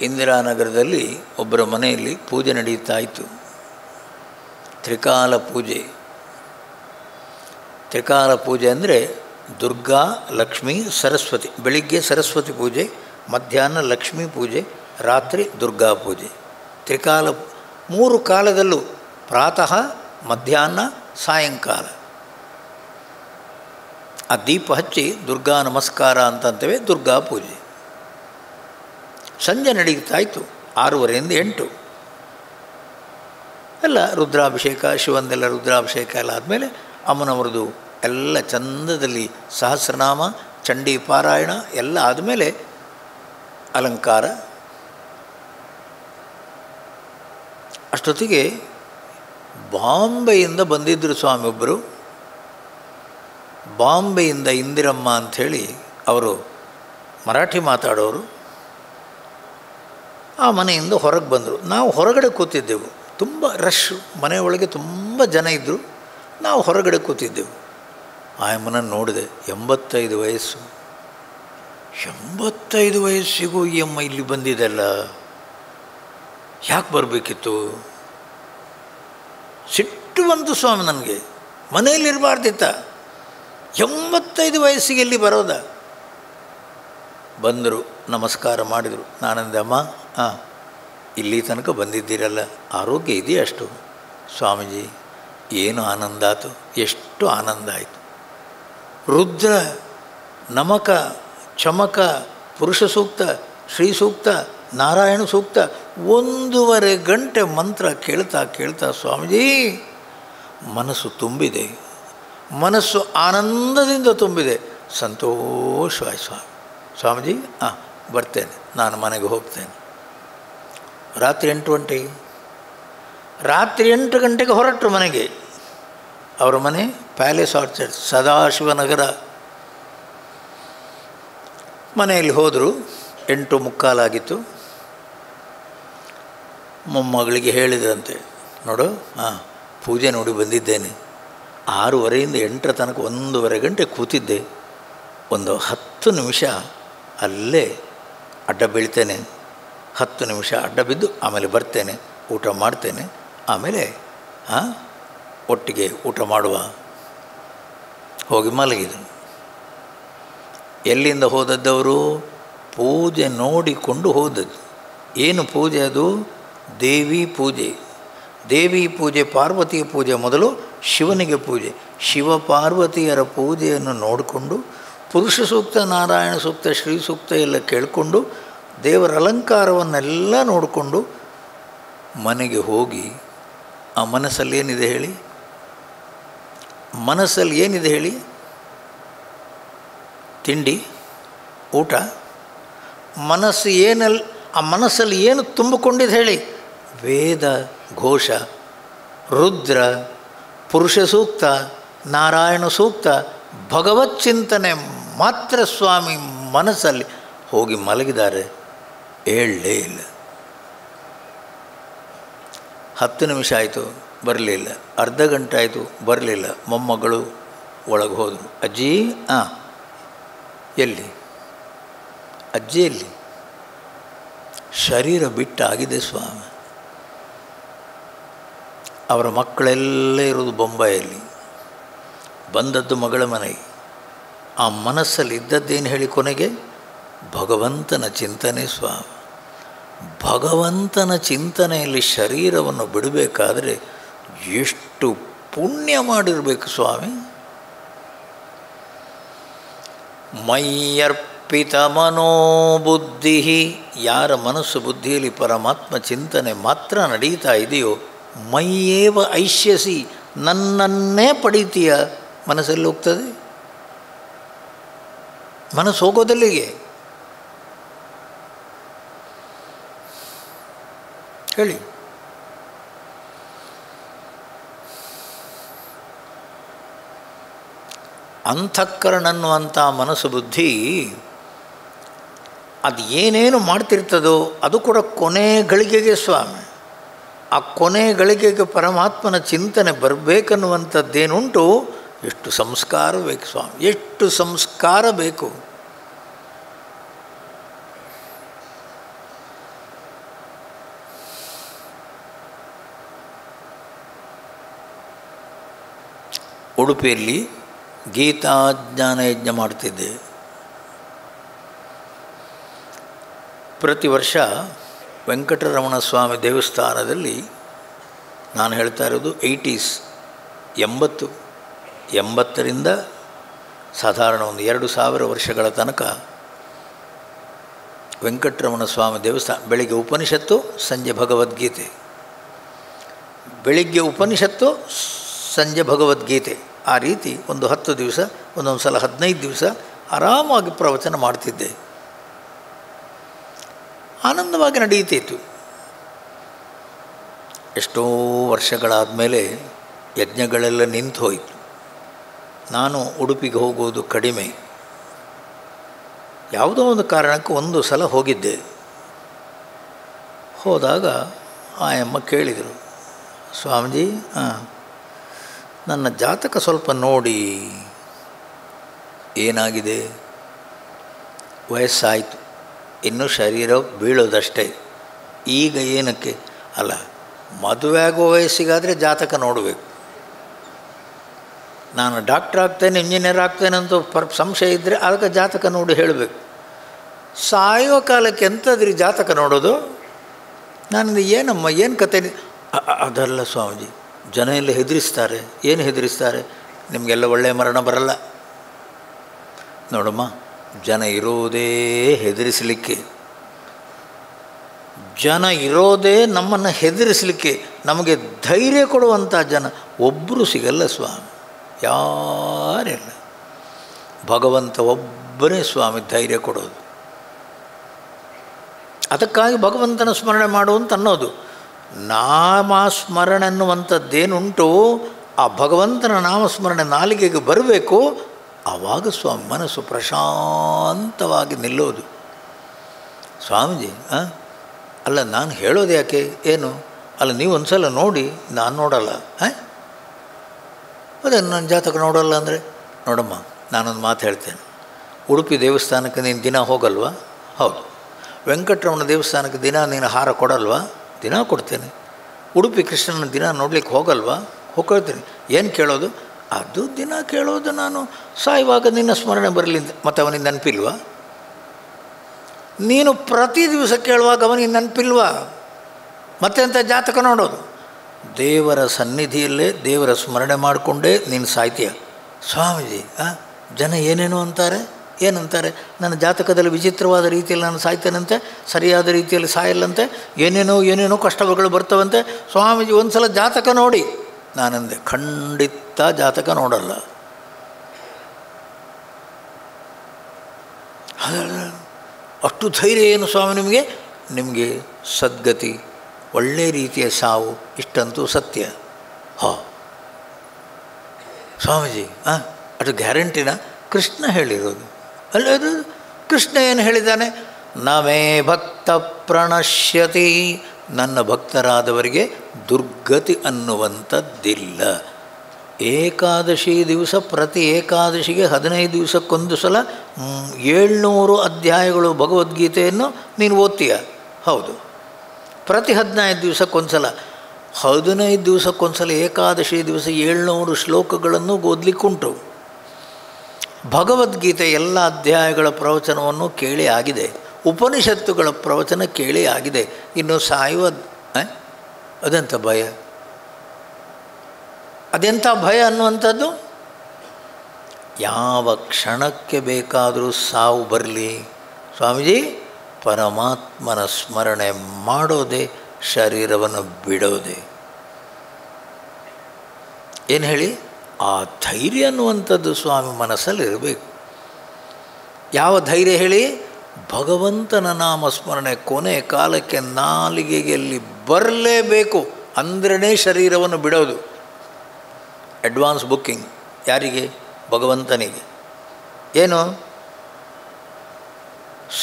ಇಂದಿರಾನಗರದಲ್ಲಿ ಒಬ್ಬರ ಮನೆಯಲ್ಲಿ ಪೂಜೆ ನಡೀತಾ ಇತ್ತು. ತ್ರಿಕಾಲ ಪೂಜೆ. ತ್ರಿಕಾಲ ಪೂಜೆ ಅಂದರೆ ದುರ್ಗಾ, ಲಕ್ಷ್ಮೀ, ಸರಸ್ವತಿ. ಬೆಳಿಗ್ಗೆ ಸರಸ್ವತಿ ಪೂಜೆ, ಮಧ್ಯಾಹ್ನ ಲಕ್ಷ್ಮೀ ಪೂಜೆ, ರಾತ್ರಿ ದುರ್ಗಾ ಪೂಜೆ. ತ್ರಿಕಾಲ, 3 ಕಾಲದಲ್ಲೂ ಪ್ರಾತಃ, ಮಧ್ಯಾಹ್ನ, ಸಾಯಂಕಾಲ ಆ ದೀಪ ಹಚ್ಚಿ ದುರ್ಗಾ ನಮಸ್ಕಾರ ಅಂತಂತೇವೆ, ದುರ್ಗಾ ಪೂಜೆ. ಸಂಜೆ ನಡೀತಾ ಇತ್ತು 6:30 ಇಂದ 8. ಎಲ್ಲ ರುದ್ರಾಭಿಷೇಕ, ಶಿವಂದೆಲ್ಲ ರುದ್ರಾಭಿಷೇಕ ಎಲ್ಲ ಆದಮೇಲೆ ಅಮ್ಮನವರದು ಎಲ್ಲ ಚಂದದಲ್ಲಿ ಸಹಸ್ರನಾಮ, ಚಂಡಿ ಪಾರಾಯಣ ಎಲ್ಲ ಆದಮೇಲೆ ಅಲಂಕಾರ. ಅಷ್ಟೊತ್ತಿಗೆ ಬಾಂಬೆಯಿಂದ ಬಂದಿದ್ದರು ಸ್ವಾಮಿ ಒಬ್ಬರು. ಬಾಂಬೆಯಿಂದ ಇಂದಿರಮ್ಮ ಅಂಥೇಳಿ ಅವರು ಮರಾಠಿ ಮಾತಾಡೋರು. ಆ ಮನೆಯಿಂದ ಹೊರಗೆ ಬಂದರು. ನಾವು ಹೊರಗಡೆ ಕೂತಿದ್ದೆವು. ತುಂಬ ರಶ್ಶು, ಮನೆಯೊಳಗೆ ತುಂಬ ಜನ ಇದ್ದರು. ನಾವು ಹೊರಗಡೆ ಕೂತಿದ್ದೆವು. ಆಯಮ್ಮನ ನೋಡಿದೆ. 85 ವಯಸ್ಸು. 85 ವಯಸ್ಸಿಗೂ ಈ ಅಮ್ಮ ಇಲ್ಲಿ ಬಂದಿದ್ದೆಲ್ಲ, ಯಾಕೆ ಬರಬೇಕಿತ್ತು? ಸಿಟ್ಟು ಬಂತು ಸ್ವಾಮಿ ನನಗೆ. ಮನೆಯಲ್ಲಿರಬಾರ್ದಿತ್ತ, 85 ವಯಸ್ಸಿಗೆ ಇಲ್ಲಿ ಬರೋದ? ಬಂದರು, ನಮಸ್ಕಾರ ಮಾಡಿದರು. ನಾನಂದೆ, ಅಮ್ಮ ಇಲ್ಲಿ ತನಕ ಬಂದಿದ್ದೀರಲ್ಲ, ಆರೋಗ್ಯ ಇದೆಯಾ ಅಷ್ಟು? ಸ್ವಾಮೀಜಿ, ಏನು ಆನಂದ ಆಯಿತು, ಎಷ್ಟು ಆನಂದ ಆಯಿತು. ರುದ್ರ, ನಮಕ, ಚಮಕ, ಪುರುಷ ಸೂಕ್ತ, ಶ್ರೀ ಸೂಕ್ತ, ನಾರಾಯಣ ಸೂಕ್ತ 1.5 ಗಂಟೆ ಮಂತ್ರ ಕೇಳ್ತಾ ಕೇಳ್ತಾ ಸ್ವಾಮೀಜಿ ಮನಸ್ಸು ತುಂಬಿದೆ. ಮನಸ್ಸು ಆನಂದದಿಂದ ತುಂಬಿದೆ. ಸಂತೋಷವಾಯ್ತು ಸ್ವಾಮಿ. ಸ್ವಾಮೀಜಿ ಬರ್ತೇನೆ, ನಾನು ಮನೆಗೆ ಹೋಗ್ತೇನೆ. ರಾತ್ರಿ 8 ಗಂಟೆಗೆ, ರಾತ್ರಿ 8 ಗಂಟೆಗೆ ಹೊರಟರು ಮನೆಗೆ. ಅವರ ಮನೆ ಪ್ಯಾಲೇಸ್ ಆರ್ಚರ್ಡ್, ಸದಾಶಿವನಗರ. ಮನೆಯಲ್ಲಿ ಹೋದರು. 8:45 ಆಗಿತ್ತು. ಮೊಮ್ಮಗಳಿಗೆ ಹೇಳಿದ್ರಂತೆ, ನೋಡು ಪೂಜೆ ನೋಡಿ ಬಂದಿದ್ದೇನೆ. 6:30 ಇಂದ 8 ತನಕ 1.5 ಗಂಟೆ ಕೂತಿದ್ದೆ. ಒಂದು 10 ನಿಮಿಷ ಅಲ್ಲೇ ಅಡ್ಡ ಬೀಳ್ತೇನೆ, 10 ನಿಮಿಷ ಅಡ್ಡ ಬಿದ್ದು ಆಮೇಲೆ ಬರ್ತೇನೆ, ಊಟ ಮಾಡ್ತೇನೆ, ಆಮೇಲೆ ಒಟ್ಟಿಗೆ ಊಟ ಮಾಡುವ. ಹೋಗಿ ಮಲಗಿದರು. ಎಲ್ಲಿಂದ ಹೋದದ್ದವರು? ಪೂಜೆ ನೋಡಿಕೊಂಡು ಹೋದದ್ದು. ಏನು ಪೂಜೆ ಅದು? ದೇವಿ ಪೂಜೆ. ದೇವಿ ಪೂಜೆ, ಪಾರ್ವತಿಯ ಪೂಜೆ ಮೊದಲು, ಶಿವನಿಗೆ ಪೂಜೆ. ಶಿವ ಪಾರ್ವತಿಯರ ಪೂಜೆಯನ್ನು ನೋಡಿಕೊಂಡು ಪುರುಷ ಸೂಕ್ತ, ನಾರಾಯಣ ಸೂಕ್ತ, ಶ್ರೀ ಸೂಕ್ತ ಎಲ್ಲ ಕೇಳಿಕೊಂಡು ದೇವರ ಅಲಂಕಾರವನ್ನೆಲ್ಲ ನೋಡಿಕೊಂಡು ಮನೆಗೆ ಹೋಗಿ ಆ ಮನಸ್ಸಲ್ಲಿ ಏನಿದೆ ಹೇಳಿ? ಮನಸ್ಸಲ್ಲಿ ಏನಿದೆ ಹೇಳಿ? ತಿಂಡಿ, ಊಟ. ಮನಸ್ಸು ಆ ಮನಸ್ಸಲ್ಲಿ ಏನು ತುಂಬಿಕೊಂಡಿದೆ ಹೇಳಿ? ವೇದ ಘೋಷ, ರುದ್ರ, ಪುರುಷ ಸೂಕ್ತ, ನಾರಾಯಣ ಸೂಕ್ತ, ಭಗವತ್ ಚಿಂತನೆ ಮಾತ್ರ ಸ್ವಾಮಿ ಮನಸ್ಸಲ್ಲಿ. ಹೋಗಿ ಮಲಗಿದ್ದಾರೆ, ಹೇಳಲೇ ಇಲ್ಲ. 10 ನಿಮಿಷ ಆಯಿತು, ಬರಲಿಲ್ಲ. ಅರ್ಧ ಗಂಟೆ ಆಯಿತು, ಬರಲಿಲ್ಲ. ಮೊಮ್ಮಗಳು ಒಳಗೆ ಹೋದರು. ಅಜ್ಜಿ, ಎಲ್ಲಿ? ಅಜ್ಜಿ ಎಲ್ಲಿ? ಶರೀರ ಬಿಟ್ಟಾಗಿದೆ ಸ್ವಾಮಿ. ಅವರ ಮಕ್ಕಳೆಲ್ಲ ಇರೋದು ಬೊಂಬಾಯಲ್ಲಿ. ಬಂದದ್ದು ಮಗಳ ಮನೆಗೆ. ಆ ಮನಸ್ಸಲ್ಲಿ ಇದ್ದದ್ದೇನು ಹೇಳಿ ಕೊನೆಗೆ? ಭಗವಂತನ ಚಿಂತನೆ ಸ್ವಾಮಿ. ಭಗವಂತನ ಚಿಂತನೆಯಲ್ಲಿ ಶರೀರವನ್ನು ಬಿಡಬೇಕಾದ್ರೆ ಎಷ್ಟು ಪುಣ್ಯ ಮಾಡಿರಬೇಕು ಸ್ವಾಮಿ. ಮಯ್ಯರ್ಪಿತ ಮನೋಬುದ್ಧಿ, ಯಾರ ಮನಸ್ಸು ಬುದ್ಧಿಯಲ್ಲಿ ಪರಮಾತ್ಮ ಚಿಂತನೆ ಮಾತ್ರ ನಡೀತಾ ಇದೆಯೋ, ಮೈಯೇವ ಐಷ್ಯಸಿ, ನನ್ನನ್ನೇ ಪಡೀತೀಯ. ಮನಸ್ಸಲ್ಲಿ ಹೋಗ್ತದೆ, ಮನಸ್ಸು ಹೋಗೋದಲ್ಲಿಗೆ ಹೇಳಿ. ಅಂತಃಕರಣ ಅನ್ನುವಂಥ ಮನಸ್ಸು ಬುದ್ಧಿ ಅದು ಏನೇನು ಮಾಡ್ತಿರ್ತದೋ ಅದು ಕೂಡ ಕೊನೆ ಗಳಿಗೆಗೆ ಸ್ವಾಮಿ. ಆ ಕೊನೆ ಗಳಿಗೆಗೆ ಪರಮಾತ್ಮನ ಚಿಂತನೆ ಬರಬೇಕನ್ನುವಂಥದ್ದೇನುಂಟು, ಎಷ್ಟು ಸಂಸ್ಕಾರ ಬೇಕು ಸ್ವಾಮಿ, ಎಷ್ಟು ಸಂಸ್ಕಾರ ಬೇಕು. ಉಡುಪಿಯಲ್ಲಿ ಗೀತಾಜ್ಞಾನ ಯಜ್ಞ ಮಾಡ್ತಿದ್ದೆ. ಪ್ರತಿ ವರ್ಷ ವೆಂಕಟರಮಣ ಸ್ವಾಮಿ ದೇವಸ್ಥಾನದಲ್ಲಿ, ನಾನು ಹೇಳ್ತಾ ಇರೋದು 80s, 80ರಿಂದ ಸಾಧಾರಣ ಒಂದು 2000 ವರ್ಷಗಳ ತನಕ ವೆಂಕಟರಮಣ ಸ್ವಾಮಿ ದೇವಸ್ಥಾನ, ಬೆಳಿಗ್ಗೆ ಉಪನಿಷತ್ತು, ಸಂಜೆ ಭಗವದ್ಗೀತೆ, ಬೆಳಿಗ್ಗೆ ಉಪನಿಷತ್ತು, ಸಂಜೆ ಭಗವದ್ಗೀತೆ, ಆ ರೀತಿ ಒಂದು 10 ದಿವಸ, ಒಂದೊಂದು ಸಲ 15 ದಿವಸ ಆರಾಮಾಗಿ ಪ್ರವಚನ ಮಾಡ್ತಿದ್ದೆ. ಆನಂದವಾಗಿ ನಡೆಯುತ್ತಿತ್ತು. ಎಷ್ಟೋ ವರ್ಷಗಳಾದ ಮೇಲೆ ಯಜ್ಞಗಳೆಲ್ಲ ನಿಂತು ಹೋಯಿತು. ನಾನು ಉಡುಪಿಗೆ ಹೋಗೋದು ಕಡಿಮೆ. ಯಾವುದೋ ಒಂದು ಕಾರಣಕ್ಕೆ ಒಂದು ಸಲ ಹೋಗಿದ್ದೆ. ಹೋದಾಗ ಆಯಮ್ಮ ಕೇಳಿದರು, ಸ್ವಾಮೀಜಿ, ನನ್ನ ಜಾತಕ ಸ್ವಲ್ಪ ನೋಡಿ, ಏನಾಗಿದೆ? ವಯಸ್ಸಾಯಿತು, ಇನ್ನೂ ಶರೀರ ಬೀಳೋದಷ್ಟೇ. ಈಗ ಏನಕ್ಕೆ? ಅಲ್ಲ, ಮದುವೆ ಆಗೋ ವಯಸ್ಸಿಗಾದರೆ ಜಾತಕ ನೋಡಬೇಕು. ನಾನು ಡಾಕ್ಟ್ರ್ ಆಗ್ತೇನೆ, ಇಂಜಿನಿಯರ್ ಆಗ್ತೇನೆ ಅಂತ ಸಂಶಯ ಇದ್ದರೆ ಅದಕ್ಕೆ ಜಾತಕ ನೋಡಿ ಹೇಳಬೇಕು. ಸಾಯೋ ಕಾಲಕ್ಕೆ ಎಂಥದ್ರಿ ಜಾತಕ ನೋಡೋದು? ನಾನು ಏನಮ್ಮ, ಏನು ಕತೆ? ಅದಲ್ಲ ಸ್ವಾಮೀಜಿ, ಜನ ಎಲ್ಲ ಹೆದರಿಸ್ತಾರೆ. ಏನು ಹೆದರಿಸ್ತಾರೆ? ನಿಮಗೆಲ್ಲ ಒಳ್ಳೆಯ ಮರಣ ಬರಲ್ಲ. ನೋಡಮ್ಮ, ಜನ ಇರೋದೇ ಹೆದರಿಸಲಿಕ್ಕೆ, ಜನ ಇರೋದೇ ನಮ್ಮನ್ನು ಹೆದರಿಸಲಿಕ್ಕೆ. ನಮಗೆ ಧೈರ್ಯ ಕೊಡುವಂಥ ಜನ ಒಬ್ಬರು ಸಿಗಲ್ಲ ಸ್ವಾಮಿ, ಯಾರಿಲ್ಲ. ಭಗವಂತ ಒಬ್ಬನೇ ಸ್ವಾಮಿ ಧೈರ್ಯ ಕೊಡೋದು. ಅದಕ್ಕಾಗಿ ಭಗವಂತನ ಸ್ಮರಣೆ ಮಾಡುವಂತ ಅನ್ನೋದು. ನಾಮಸ್ಮರಣೆ ಅನ್ನುವಂಥದ್ದೇನುಂಟು, ಆ ಭಗವಂತನ ನಾಮಸ್ಮರಣೆ ನಾಲಿಗೆಗೆ ಬರಬೇಕು. ಆವಾಗ ಸ್ವಾಮಿ ಮನಸ್ಸು ಪ್ರಶಾಂತವಾಗಿ ನಿಲ್ಲೋದು. ಸ್ವಾಮೀಜಿ, ಅಲ್ಲ ನಾನು ಹೇಳೋದು ಯಾಕೆ? ಏನು? ಅಲ್ಲ, ನೀವು ಒಂದು ಸಲ ನೋಡಿ, ನಾನು ನೋಡಲ್ಲ. ಅದೇ ನನ್ನ ಜಾತಕ ನೋಡಲ್ಲ ಅಂದರೆ? ನೋಡಮ್ಮ, ನಾನೊಂದು ಮಾತು ಹೇಳ್ತೇನೆ. ಉಡುಪಿ ದೇವಸ್ಥಾನಕ್ಕೆ ನೀನು ದಿನ ಹೋಗಲ್ವಾ? ಹೌದು. ವೆಂಕಟರಮಣ ದೇವಸ್ಥಾನಕ್ಕೆ ದಿನ ನೀನು ಹಾರ ಕೊಡಲ್ವಾ? ದಿನ ಕೊಡ್ತೇನೆ. ಉಡುಪಿ ಕೃಷ್ಣನ ದಿನ ನೋಡ್ಲಿಕ್ಕೆ ಹೋಗಲ್ವಾ? ಹೋಗ್ಕೊಳ್ತೀನಿ. ಏನು ಕೇಳೋದು? ಅದು ದಿನ ಕೇಳೋದು ನಾನು. ಸಾಯುವಾಗ ನಿನ್ನ ಸ್ಮರಣೆ ಬರಲಿ ಮತ್ತು ಅವನಿಗೆ ನೆನಪಿಲ್ವಾ? ನೀನು ಪ್ರತಿ ದಿವಸ ಕೇಳುವಾಗ ಅವನಿಗೆ ನೆನಪಿಲ್ವಾ? ಮತ್ತೆ ಅಂತ ಜಾತಕ ನೋಡೋದು? ದೇವರ ಸನ್ನಿಧಿಯಲ್ಲೇ ದೇವರ ಸ್ಮರಣೆ ಮಾಡಿಕೊಂಡೇ ನೀನು ಸಾಯ್ತೀಯ. ಸ್ವಾಮೀಜಿ, ಜನ ಏನೇನೋ ಅಂತಾರೆ. ಏನಂತಾರೆ? ನನ್ನ ಜಾತಕದಲ್ಲಿ ವಿಚಿತ್ರವಾದ ರೀತಿಯಲ್ಲಿ ನಾನು ಸಾಯ್ತೇನಂತೆ, ಸರಿಯಾದ ರೀತಿಯಲ್ಲಿ ಸಾಯಲ್ಲಂತೆ, ಏನೇನೋ ಕಷ್ಟಗಳು ಬರ್ತವಂತೆ. ಸ್ವಾಮೀಜಿ, ಒಂದು ಸಲ ಜಾತಕ ನೋಡಿ. ನಾನಂದೆ, ಖಂಡಿತ ಜಾತಕ ನೋಡಲ್ಲ. ಅಷ್ಟು ಧೈರ್ಯ ಏನು ಸ್ವಾಮಿ ನಿಮಗೆ? ನಿಮಗೆ ಸದ್ಗತಿ, ಒಳ್ಳೆಯ ರೀತಿಯ ಸಾವು, ಇಷ್ಟಂತೂ ಸತ್ಯ. ಸ್ವಾಮೀಜಿ, ಅದು ಗ್ಯಾರಂಟಿನ? ಕೃಷ್ಣ ಹೇಳಿರೋದು ಅಲ್ಲ. ಅದು ಕೃಷ್ಣ ಏನು ಹೇಳಿದ್ದಾನೆ? ನಮೇ ಭಕ್ತ ಪ್ರಣಶ್ಯತಿ, ನನ್ನ ಭಕ್ತರಾದವರಿಗೆ ದುರ್ಗತಿ ಅನ್ನುವಂಥದ್ದಿಲ್ಲ. ಏಕಾದಶಿ ದಿವಸ, ಪ್ರತಿ ಏಕಾದಶಿಗೆ 15 ದಿವಸಕ್ಕೊಂದು ಸಲ 700 ಅಧ್ಯಾಯಗಳು ಭಗವದ್ಗೀತೆಯನ್ನು ನೀನು ಓದ್ತೀಯ. ಹೌದು. ಪ್ರತಿ 15 ದಿವಸಕ್ಕೊಂದು ಸಲ, 15 ದಿವಸಕ್ಕೊಂದು ಸಲ ಏಕಾದಶಿ ದಿವಸ 700 ಶ್ಲೋಕಗಳನ್ನು ಓದಲಿಕ್ಕುಂಟು. ಭಗವದ್ಗೀತೆ ಎಲ್ಲ ಅಧ್ಯಾಯಗಳ ಪ್ರವಚನವನ್ನು ಕೇಳಿ ಆಗಿದೆ. ಉಪನಿಷತ್ತುಗಳ ಪ್ರವಚನ ಕೇಳಿ ಆಗಿದೆ. ಇನ್ನು ಸಾಯುವ ಅದೆಂಥ ಭಯ? ಅದೆಂಥ ಭಯ ಅನ್ನುವಂಥದ್ದು? ಯಾವ ಕ್ಷಣಕ್ಕೆ ಬೇಕಾದರೂ ಸಾವು ಬರಲಿ, ಸ್ವಾಮೀಜಿ ಪರಮಾತ್ಮನ ಸ್ಮರಣೆ ಮಾಡೋದೇ, ಶರೀರವನ್ನು ಬಿಡೋದೆ. ಏನು ಹೇಳಿ, ಆ ಧೈರ್ಯ ಅನ್ನುವಂಥದ್ದು ಸ್ವಾಮಿ ಮನಸ್ಸಲ್ಲಿ ಇರಬೇಕು. ಯಾವ ಧೈರ್ಯ ಹೇಳಿ, ಭಗವಂತನ ನಾಮಸ್ಮರಣೆ ಕೊನೆ ಕಾಲಕ್ಕೆ ನಾಲಿಗೆಯಲ್ಲಿ ಬರಲೇಬೇಕು ಅಂದ್ರೇ ಶರೀರವನ್ನು ಬಿಡೋದು. ಅಡ್ವಾನ್ಸ್ ಬುಕ್ಕಿಂಗ್ ಯಾರಿಗೆ? ಭಗವಂತನಿಗೆ. ಏನು,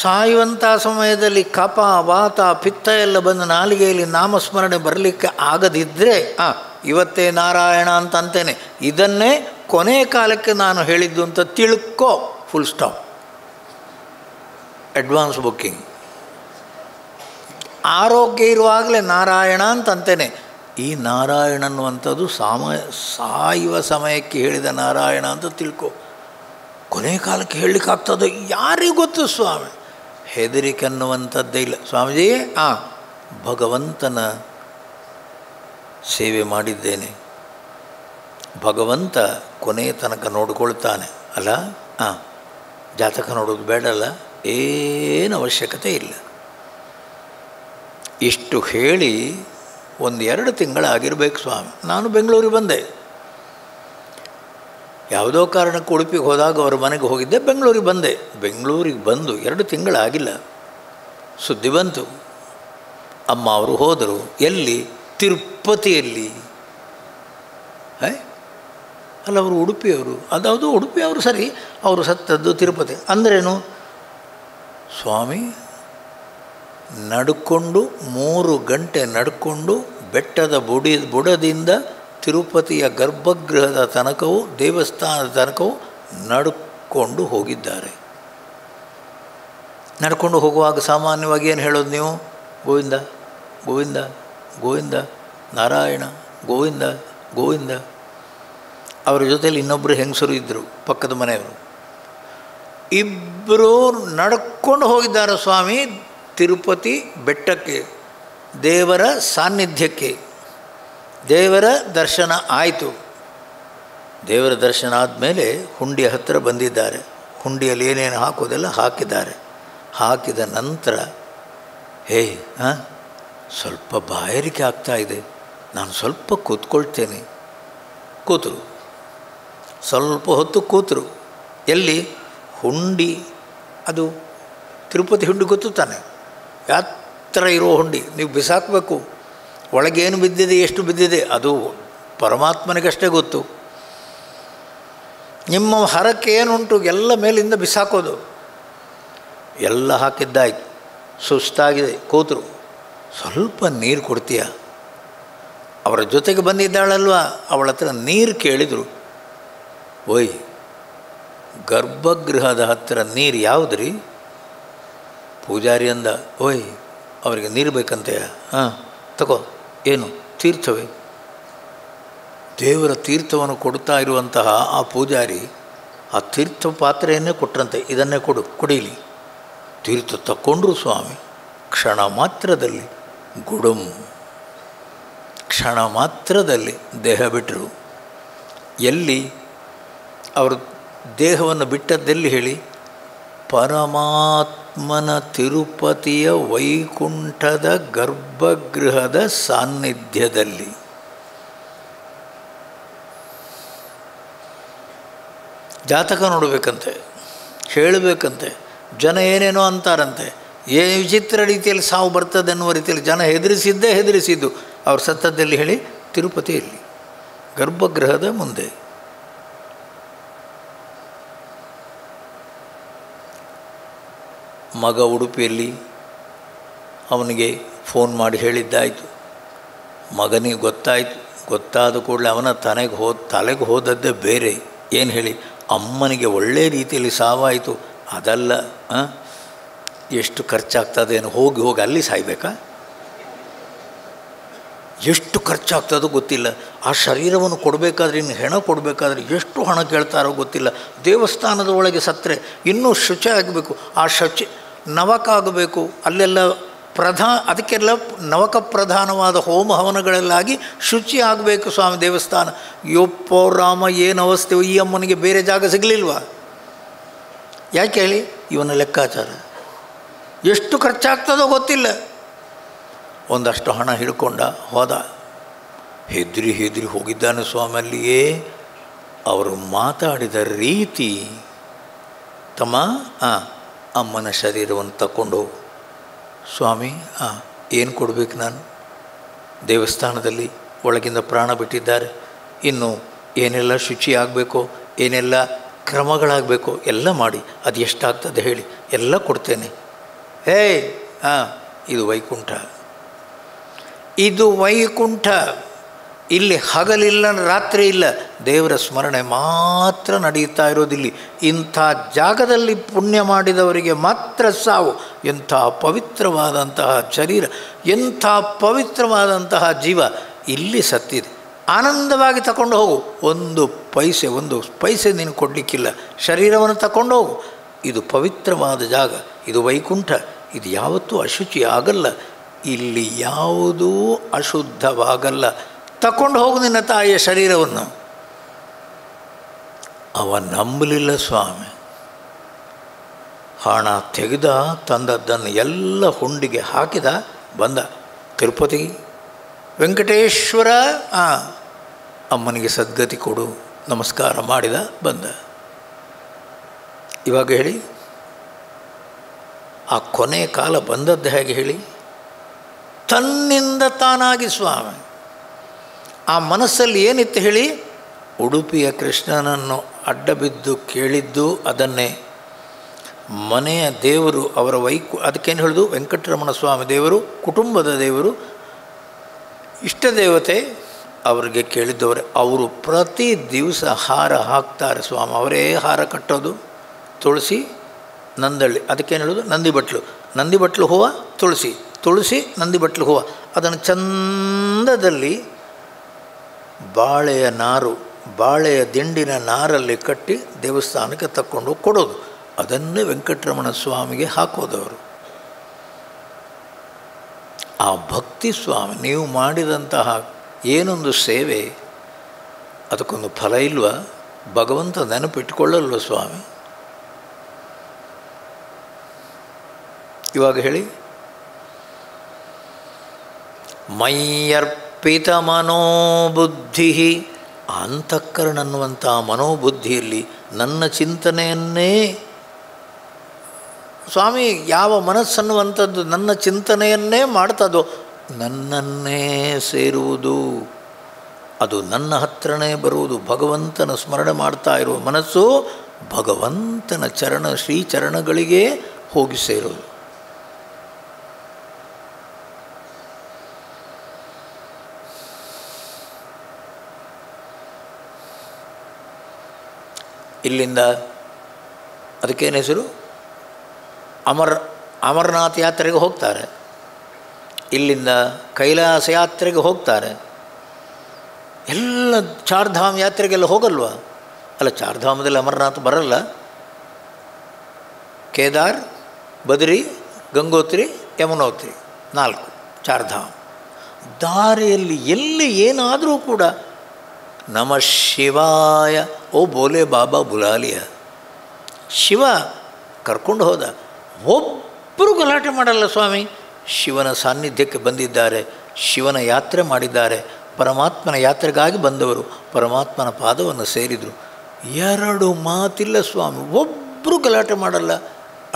ಸಾಯುವಂಥ ಸಮಯದಲ್ಲಿ ಕಫ ವಾತ ಪಿತ್ತ ಎಲ್ಲ ಬಂದು ನಾಲಿಗೆಯಲ್ಲಿ ನಾಮಸ್ಮರಣೆ ಬರಲಿಕ್ಕೆ ಆಗದಿದ್ದರೆ ಇವತ್ತೇ ನಾರಾಯಣ ಅಂತ ಅಂತೇನೆ, ಇದನ್ನೇ ಕೊನೆ ಕಾಲಕ್ಕೆ ನಾನು ಹೇಳಿದ್ದು ಅಂತ ತಿಳ್ಕೋ, ಫುಲ್ ಸ್ಟಾಪ್. Advance booking. ಆರೋಗ್ಯ ಇರುವಾಗಲೇ ನಾರಾಯಣ ಅಂತ ಅಂತೇನೆ. ಈ ನಾರಾಯಣ ಅನ್ನುವಂಥದ್ದು ಸಾಯುವ ಸಮಯಕ್ಕೆ ಹೇಳಿದ ನಾರಾಯಣ ಅಂತ ತಿಳ್ಕೊ. ಕೊನೆ ಕಾಲಕ್ಕೆ ಹೇಳಲಿಕ್ಕಾಗ್ತದೆ ಯಾರಿಗೂ ಗೊತ್ತು ಸ್ವಾಮಿ. ಹೆದರಿಕೆ ಅನ್ನುವಂಥದ್ದೇ ಇಲ್ಲ. ಸ್ವಾಮೀಜಿ ಭಗವಂತನ ಸೇವೆ ಮಾಡಿದ್ದೇನೆ, ಭಗವಂತ ಕೊನೆಯ ತನಕ ನೋಡಿಕೊಳ್ತಾನೆ ಅಲ್ಲ, ಜಾತಕ ನೋಡೋದು ಬೇಡಲ್ಲ, ಏನು ಅವಶ್ಯಕತೆ ಇಲ್ಲ. ಇಷ್ಟು ಹೇಳಿ 1-2 ತಿಂಗಳಾಗಿರ್ಬೇಕು ಸ್ವಾಮಿ. ನಾನು ಬೆಂಗಳೂರಿಗೆ ಬಂದೆ. ಯಾವುದೋ ಕಾರಣಕ್ಕೆ ಉಡುಪಿಗೆ ಹೋದಾಗ ಅವ್ರ ಮನೆಗೆ ಹೋಗಿದ್ದೆ, ಬೆಂಗಳೂರಿಗೆ ಬಂದೆ. ಬೆಂಗಳೂರಿಗೆ ಬಂದು 2 ತಿಂಗಳಾಗಿಲ್ಲ, ಸುದ್ದಿ ಬಂತು, ಅಮ್ಮ ಅವರು ಹೋದರು. ಎಲ್ಲಿ? ತಿರುಪತಿಯಲ್ಲಿ. ಅಲ್ಲ, ಅವರು ಉಡುಪಿಯವರು. ಅದಾವುದು ಉಡುಪಿಯವರು, ಸರಿ, ಅವರು ಸತ್ತದ್ದು ತಿರುಪತಿ. ಅಂದ್ರೇನು ಸ್ವಾಮಿ? ನಡ್ಕೊಂಡು 3 ಗಂಟೆ ನಡ್ಕೊಂಡು ಬೆಟ್ಟದ ಬುಡದಿಂದ ತಿರುಪತಿಯ ಗರ್ಭಗೃಹದ ತನಕವೂ ದೇವಸ್ಥಾನದ ತನಕವೂ ನಡ್ಕೊಂಡು ಹೋಗಿದ್ದಾರೆ. ನಡ್ಕೊಂಡು ಹೋಗುವಾಗ ಸಾಮಾನ್ಯವಾಗಿ ಏನು ಹೇಳೋದು ನೀವು? ಗೋವಿಂದ ಗೋವಿಂದ ಗೋವಿಂದ, ನಾರಾಯಣ ಗೋವಿಂದ ಗೋವಿಂದ. ಅವರ ಜೊತೆಯಲ್ಲಿ ಇನ್ನೊಬ್ಬರು ಹೆಂಗಸರು ಇದ್ದರು, ಪಕ್ಕದ ಮನೆಯವರು. ಇಬ್ಬರು ನಡ್ಕೊಂಡು ಹೋಗಿದ್ದಾರೆ ಸ್ವಾಮಿ ತಿರುಪತಿ ಬೆಟ್ಟಕ್ಕೆ, ದೇವರ ಸಾನ್ನಿಧ್ಯಕ್ಕೆ. ದೇವರ ದರ್ಶನ ಆಯಿತು. ದೇವರ ದರ್ಶನ ಆದಮೇಲೆ ಹುಂಡಿಯ ಹತ್ತಿರ ಬಂದಿದ್ದಾರೆ. ಹುಂಡಿಯಲ್ಲಿ ಏನೇನು ಹಾಕೋದೆಲ್ಲ ಹಾಕಿದ್ದಾರೆ. ಹಾಕಿದ ನಂತರ ಸ್ವಲ್ಪ ಬಾಯಾರಿಕೆ ಆಗ್ತಾಯಿದೆ, ನಾನು ಸ್ವಲ್ಪ ಕೂತ್ಕೊಳ್ತೇನೆ. ಕೂತರು. ಸ್ವಲ್ಪ ಹೊತ್ತು ಕೂತರು. ಎಲ್ಲಿ? ಹುಂಡಿ. ಅದು ತಿರುಪತಿ ಹುಂಡಿ ಗೊತ್ತು ತಾನೆ, ಯಾತ್ರ ಇರೋ ಹುಂಡಿ. ನೀವು ಬಿಸಾಕಬೇಕು. ಒಳಗೇನು ಬಿದ್ದಿದೆ, ಎಷ್ಟು ಬಿದ್ದಿದೆ, ಅದು ಪರಮಾತ್ಮನಿಗಷ್ಟೇ ಗೊತ್ತು. ನಿಮ್ಮ ಹರಕ್ಕೆ ಏನುಂಟು ಎಲ್ಲ ಮೇಲಿಂದ ಬಿಸಾಕೋದು. ಎಲ್ಲ ಹಾಕಿದ್ದಾಯ್ತು. ಸುಸ್ತಾಗಿದೆ, ಕೂತರು. ಸ್ವಲ್ಪ ನೀರು ಕೊಡ್ತೀಯ? ಅವರ ಜೊತೆಗೆ ಬಂದಿದ್ದಾಳಲ್ವ, ಅವಳ ಹತ್ರ ನೀರು ಕೇಳಿದರು. ಓಯ್, ಗರ್ಭಗೃಹದ ಹತ್ತಿರ ನೀರು ಯಾವುದ್ರಿ? ಪೂಜಾರಿ ಅಂದ. ಓಯ್, ಅವರಿಗೆ ನೀರು ಬೇಕಂತೆ. ತಗೋ. ಏನು? ತೀರ್ಥವೇ. ದೇವರ ತೀರ್ಥವನ್ನು ಕೊಡ್ತಾ ಇರುವಂತಹ ಆ ಪೂಜಾರಿ ಆ ತೀರ್ಥ ಪಾತ್ರೆಯನ್ನೇ ಕೊಟ್ಟರಂತೆ. ಇದನ್ನೇ ಕುಡೀಲಿ. ತೀರ್ಥ ತಕ್ಕೊಂಡ್ರು ಸ್ವಾಮಿ. ಕ್ಷಣ ಮಾತ್ರದಲ್ಲಿ ಗುಡುಂ, ಕ್ಷಣ ಮಾತ್ರದಲ್ಲಿ ದೇಹ ಬಿಟ್ಟರು. ಎಲ್ಲಿ? ಅವರು ದೇಹವನ್ನು ಬಿಟ್ಟದ್ದೆಲ್ಲಿ ಹೇಳಿ? ಪರಮಾತ್ಮನ ತಿರುಪತಿಯ ವೈಕುಂಠದ ಗರ್ಭಗೃಹದ ಸಾನ್ನಿಧ್ಯದಲ್ಲಿ. ಜಾತಕ ನೋಡಬೇಕಂತೆ, ಹೇಳಬೇಕಂತೆ. ಜನ ಏನೇನೋ ಅಂತಾರಂತೆ. ವಿಚಿತ್ರ ರೀತಿಯಲ್ಲಿ ಸಾವು ಬರ್ತದೆ ಅನ್ನುವ ರೀತಿಯಲ್ಲಿ ಜನ ಹೆದರಿಸಿದ್ದು. ಅವ್ರು ಸತ್ತದ್ದಲ್ಲಿ ಹೇಳಿ? ತಿರುಪತಿಯಲ್ಲಿ ಗರ್ಭಗೃಹದ ಮುಂದೆ. ಮಗ ಉಡುಪಿಯಲ್ಲಿ. ಅವನಿಗೆ ಫೋನ್ ಮಾಡಿ ಹೇಳಿದ್ದಾಯಿತು. ಮಗನಿಗೆ ಗೊತ್ತಾಯಿತು. ಗೊತ್ತಾದ ಕೂಡಲೇ ಅವನ ತಲೆಗೆ ಹೋದದ್ದೇ ಬೇರೆ. ಏನು ಹೇಳಿ? ಅಮ್ಮನಿಗೆ ಒಳ್ಳೆಯ ರೀತಿಯಲ್ಲಿ ಸಾವಾಯಿತು. ಅದಲ್ಲ, ಎಷ್ಟು ಖರ್ಚಾಗ್ತದೇನು, ಹೋಗಿ ಅಲ್ಲಿ ಸಾಯ್ಬೇಕಾ? ಎಷ್ಟು ಖರ್ಚಾಗ್ತದೋ ಗೊತ್ತಿಲ್ಲ. ಆ ಶರೀರವನ್ನು ಕೊಡಬೇಕಾದ್ರೆ, ಇನ್ನು ಹೆಣ ಕೊಡಬೇಕಾದ್ರೆ ಎಷ್ಟು ಹಣ ಕೇಳ್ತಾರೋ ಗೊತ್ತಿಲ್ಲ. ದೇವಸ್ಥಾನದ ಒಳಗೆ ಸತ್ತರೆ ಇನ್ನೂ ಶುಚಿ ಆಗಬೇಕು. ಆ ನವಕ ಆಗಬೇಕು. ಅಲ್ಲೆಲ್ಲ ಅದಕ್ಕೆಲ್ಲ ನವಕ ಪ್ರಧಾನವಾದ ಹೋಮ ಹವನಗಳಲ್ಲಾಗಿ ಶುಚಿ ಆಗಬೇಕು ಸ್ವಾಮಿ ದೇವಸ್ಥಾನ. ಯಪ್ಪೋ ರಾಮ, ಏನು ಅವಸ್ಥೆ! ಈ ಅಮ್ಮನಿಗೆ ಬೇರೆ ಜಾಗ ಸಿಗಲಿಲ್ವಾ? ಯಾಕೆ ಹೇಳಿ? ಇವನ ಲೆಕ್ಕಾಚಾರ ಎಷ್ಟು ಖರ್ಚಾಗ್ತದೋ ಗೊತ್ತಿಲ್ಲ. ಒಂದಷ್ಟು ಹಣ ಹಿಡ್ಕೊಂಡ ಹೋದ. ಹೆದ್ರಿ ಹೋಗಿದ್ದಾನೆ ಸ್ವಾಮಿ. ಅಲ್ಲಿಯೇ ಅವರು ಮಾತಾಡಿದ ರೀತಿ, ತಮ್ಮ ಅಮ್ಮನ ಶರೀರವನ್ನು ತಗೊಂಡು ಸ್ವಾಮಿ ಏನು ಕೊಡಬೇಕು ನಾನು? ದೇವಸ್ಥಾನದಲ್ಲಿ ಒಳಗಿಂದ ಪ್ರಾಣ ಬಿಟ್ಟಿದ್ದಾರೆ, ಇನ್ನು ಏನೆಲ್ಲ ಶುಚಿ ಆಗಬೇಕೋ, ಏನೆಲ್ಲ ಕ್ರಮಗಳಾಗಬೇಕೋ ಎಲ್ಲ ಮಾಡಿ, ಅದು ಎಷ್ಟಾಗ್ತದೆ ಹೇಳಿ, ಎಲ್ಲ ಕೊಡ್ತೇನೆ. ಇದು ವೈಕುಂಠ, ಇದು ವೈಕುಂಠ. ಇಲ್ಲಿ ಹಗಲಿಲ್ಲ, ರಾತ್ರಿ ಇಲ್ಲ, ದೇವರ ಸ್ಮರಣೆ ಮಾತ್ರ ನಡೆಯುತ್ತಾ ಇರೋದಿಲ್ಲಿ. ಇಂಥ ಜಾಗದಲ್ಲಿ ಪುಣ್ಯ ಮಾಡಿದವರಿಗೆ ಮಾತ್ರ ಸಾವು. ಎಂಥ ಪವಿತ್ರವಾದಂತಹ ಶರೀರ, ಎಂಥ ಪವಿತ್ರವಾದಂತಹ ಜೀವ ಇಲ್ಲಿ ಸತ್ತಿದೆ. ಆನಂದವಾಗಿ ತಗೊಂಡು ಹೋಗು. ಒಂದು ಪೈಸೆ ನೀನು ಕೊಡಲಿಕ್ಕಿಲ್ಲ. ಶರೀರವನ್ನು ತಗೊಂಡು ಹೋಗು. ಇದು ಪವಿತ್ರವಾದ ಜಾಗ, ಇದು ವೈಕುಂಠ. ಇದು ಯಾವತ್ತೂ ಅಶುಚಿ ಆಗಲ್ಲ. ಇಲ್ಲಿ ಯಾವುದೂ ಅಶುದ್ಧವಾಗಲ್ಲ. ತಗೊಂಡು ಹೋಗು ನಿನ್ನ ತಾಯಿಯ ಶರೀರವನ್ನು. ಅವ ನಂಬಲಿಲ್ಲ ಸ್ವಾಮಿ. ಹಣ ತೆಗೆದ, ತಂದದ್ದನ್ನು ಎಲ್ಲ ಹುಂಡಿಗೆ ಹಾಕಿದ, ಬಂದ ತಿರುಪತಿ. ವೆಂಕಟೇಶ್ವರ, ಅಮ್ಮನಿಗೆ ಸದ್ಗತಿ ಕೊಡು, ನಮಸ್ಕಾರ ಮಾಡಿದ, ಬಂದ. ಇವಾಗ ಹೇಳಿ, ಆ ಕೊನೆಯ ಕಾಲ ಬಂದದ್ದು ಹೇಗೆ ಹೇಳಿ? ತನ್ನಿಂದ ತಾನಾಗಿ ಸ್ವಾಮಿ. ಆ ಮನಸ್ಸಲ್ಲಿ ಏನಿತ್ತು ಹೇಳಿ? ಉಡುಪಿಯ ಕೃಷ್ಣನನ್ನು ಅಡ್ಡಬಿದ್ದು ಕೇಳಿದ್ದು ಅದನ್ನೇ. ಮನೆಯ ದೇವರು ಅವರ ಅದಕ್ಕೇನು ಹೇಳೋದು? ವೆಂಕಟರಮಣ ಸ್ವಾಮಿ ದೇವರು, ಕುಟುಂಬದ ದೇವರು, ಇಷ್ಟ ದೇವತೆ. ಅವರಿಗೆ ಕೇಳಿದ್ದವರೇ. ಅವರು ಪ್ರತಿ ದಿವಸ ಹಾರ ಹಾಕ್ತಾರೆ ಸ್ವಾಮಿ. ಅವರೇ ಹಾರ ಕಟ್ಟೋದು. ತುಳಸಿ, ನಂದಳ್ಳಿ, ಅದಕ್ಕೇನು ಹೇಳೋದು? ನಂದಿ ಬಟ್ಲು ಹೂವು, ತುಳಸಿ ನಂದಿ ಬಟ್ಲು ಹೂವು. ಅದನ್ನು ಚಂದದಲ್ಲಿ ಬಾಳೆಯ ದಿಂಡಿನ ನಾರಲ್ಲಿ ಕಟ್ಟಿ ದೇವಸ್ಥಾನಕ್ಕೆ ತಕ್ಕೊಂಡು ಕೊಡೋದು. ಅದನ್ನೇ ವೆಂಕಟರಮಣ ಸ್ವಾಮಿಗೆ ಹಾಕೋದವರು. ಆ ಭಕ್ತಿ ಸ್ವಾಮಿ. ನೀವು ಮಾಡಿದಂತಹ ಏನೊಂದು ಸೇವೆ, ಅದಕ್ಕೊಂದು ಫಲ ಇಲ್ವಾ? ಭಗವಂತ ನೆನಪಿಟ್ಟುಕೊಳ್ಳಲ್ವ ಸ್ವಾಮಿ? ಇವಾಗ ಹೇಳಿ, ಮಯ್ಯರ್ಪಿತ ಮನೋಬುದ್ಧಿ, ಅಂತಃಕರಣ ಅನ್ನುವಂಥ ಮನೋಬುದ್ಧಿಯಲ್ಲಿ ನನ್ನ ಚಿಂತನೆಯನ್ನೇ ಸ್ವಾಮಿ, ಯಾವ ಮನಸ್ಸನ್ನುವಂಥದ್ದು ನನ್ನ ಚಿಂತನೆಯನ್ನೇ ಮಾಡ್ತದೋ ನನ್ನನ್ನೇ ಸೇರುವುದು, ಅದು ನನ್ನ ಹತ್ರನೇ ಬರುವುದು. ಭಗವಂತನ ಸ್ಮರಣೆ ಮಾಡ್ತಾ ಇರುವ ಮನಸ್ಸು ಭಗವಂತನ ಶ್ರೀಚರಣಗಳಿಗೆ ಹೋಗಿ ಸೇರುವುದು. ಇಲ್ಲಿಂದ ಅದಕ್ಕೇನು ಹೆಸರು? ಅಮರನಾಥ ಯಾತ್ರೆಗೆ ಹೋಗ್ತಾರೆ. ಇಲ್ಲಿಂದ ಕೈಲಾಸ ಯಾತ್ರೆಗೆ ಹೋಗ್ತಾರೆ. ಎಲ್ಲ ಚಾರ್ಧಾಮ್ ಯಾತ್ರೆಗೆಲ್ಲ ಹೋಗಲ್ವ? ಅಲ್ಲ, ಚಾರ್ಧಾಮದಲ್ಲಿ ಅಮರನಾಥ ಬರಲ್ಲ. ಕೇದಾರ್, ಬದ್ರಿ, ಗಂಗೋತ್ರಿ, ಯಮುನೋತ್ರಿ, 4 ಚಾರ್ಧಾಮ್. ದಾರಿಯಲ್ಲಿ ಎಲ್ಲಿ ಏನಾದರೂ ಕೂಡ ನಮಃ ಶಿವಾಯ, ಓ ಬೋಲೆ ಬಾಬಾ ಬುಲಾಲಿಯ, ಶಿವ ಕರ್ಕೊಂಡು ಹೋದ. ಒಬ್ಬರು ಗಲಾಟೆ ಮಾಡಲ್ಲ ಸ್ವಾಮಿ. ಶಿವನ ಸಾನ್ನಿಧ್ಯಕ್ಕೆ ಬಂದಿದ್ದಾರೆ, ಶಿವನ ಯಾತ್ರೆ ಮಾಡಿದ್ದಾರೆ, ಪರಮಾತ್ಮನ ಯಾತ್ರೆಗಾಗಿ ಬಂದವರು, ಪರಮಾತ್ಮನ ಪಾದವನ್ನು ಸೇರಿದರು. 2 ಮಾತಿಲ್ಲ ಸ್ವಾಮಿ. ಒಬ್ಬರು ಗಲಾಟೆ ಮಾಡಲ್ಲ,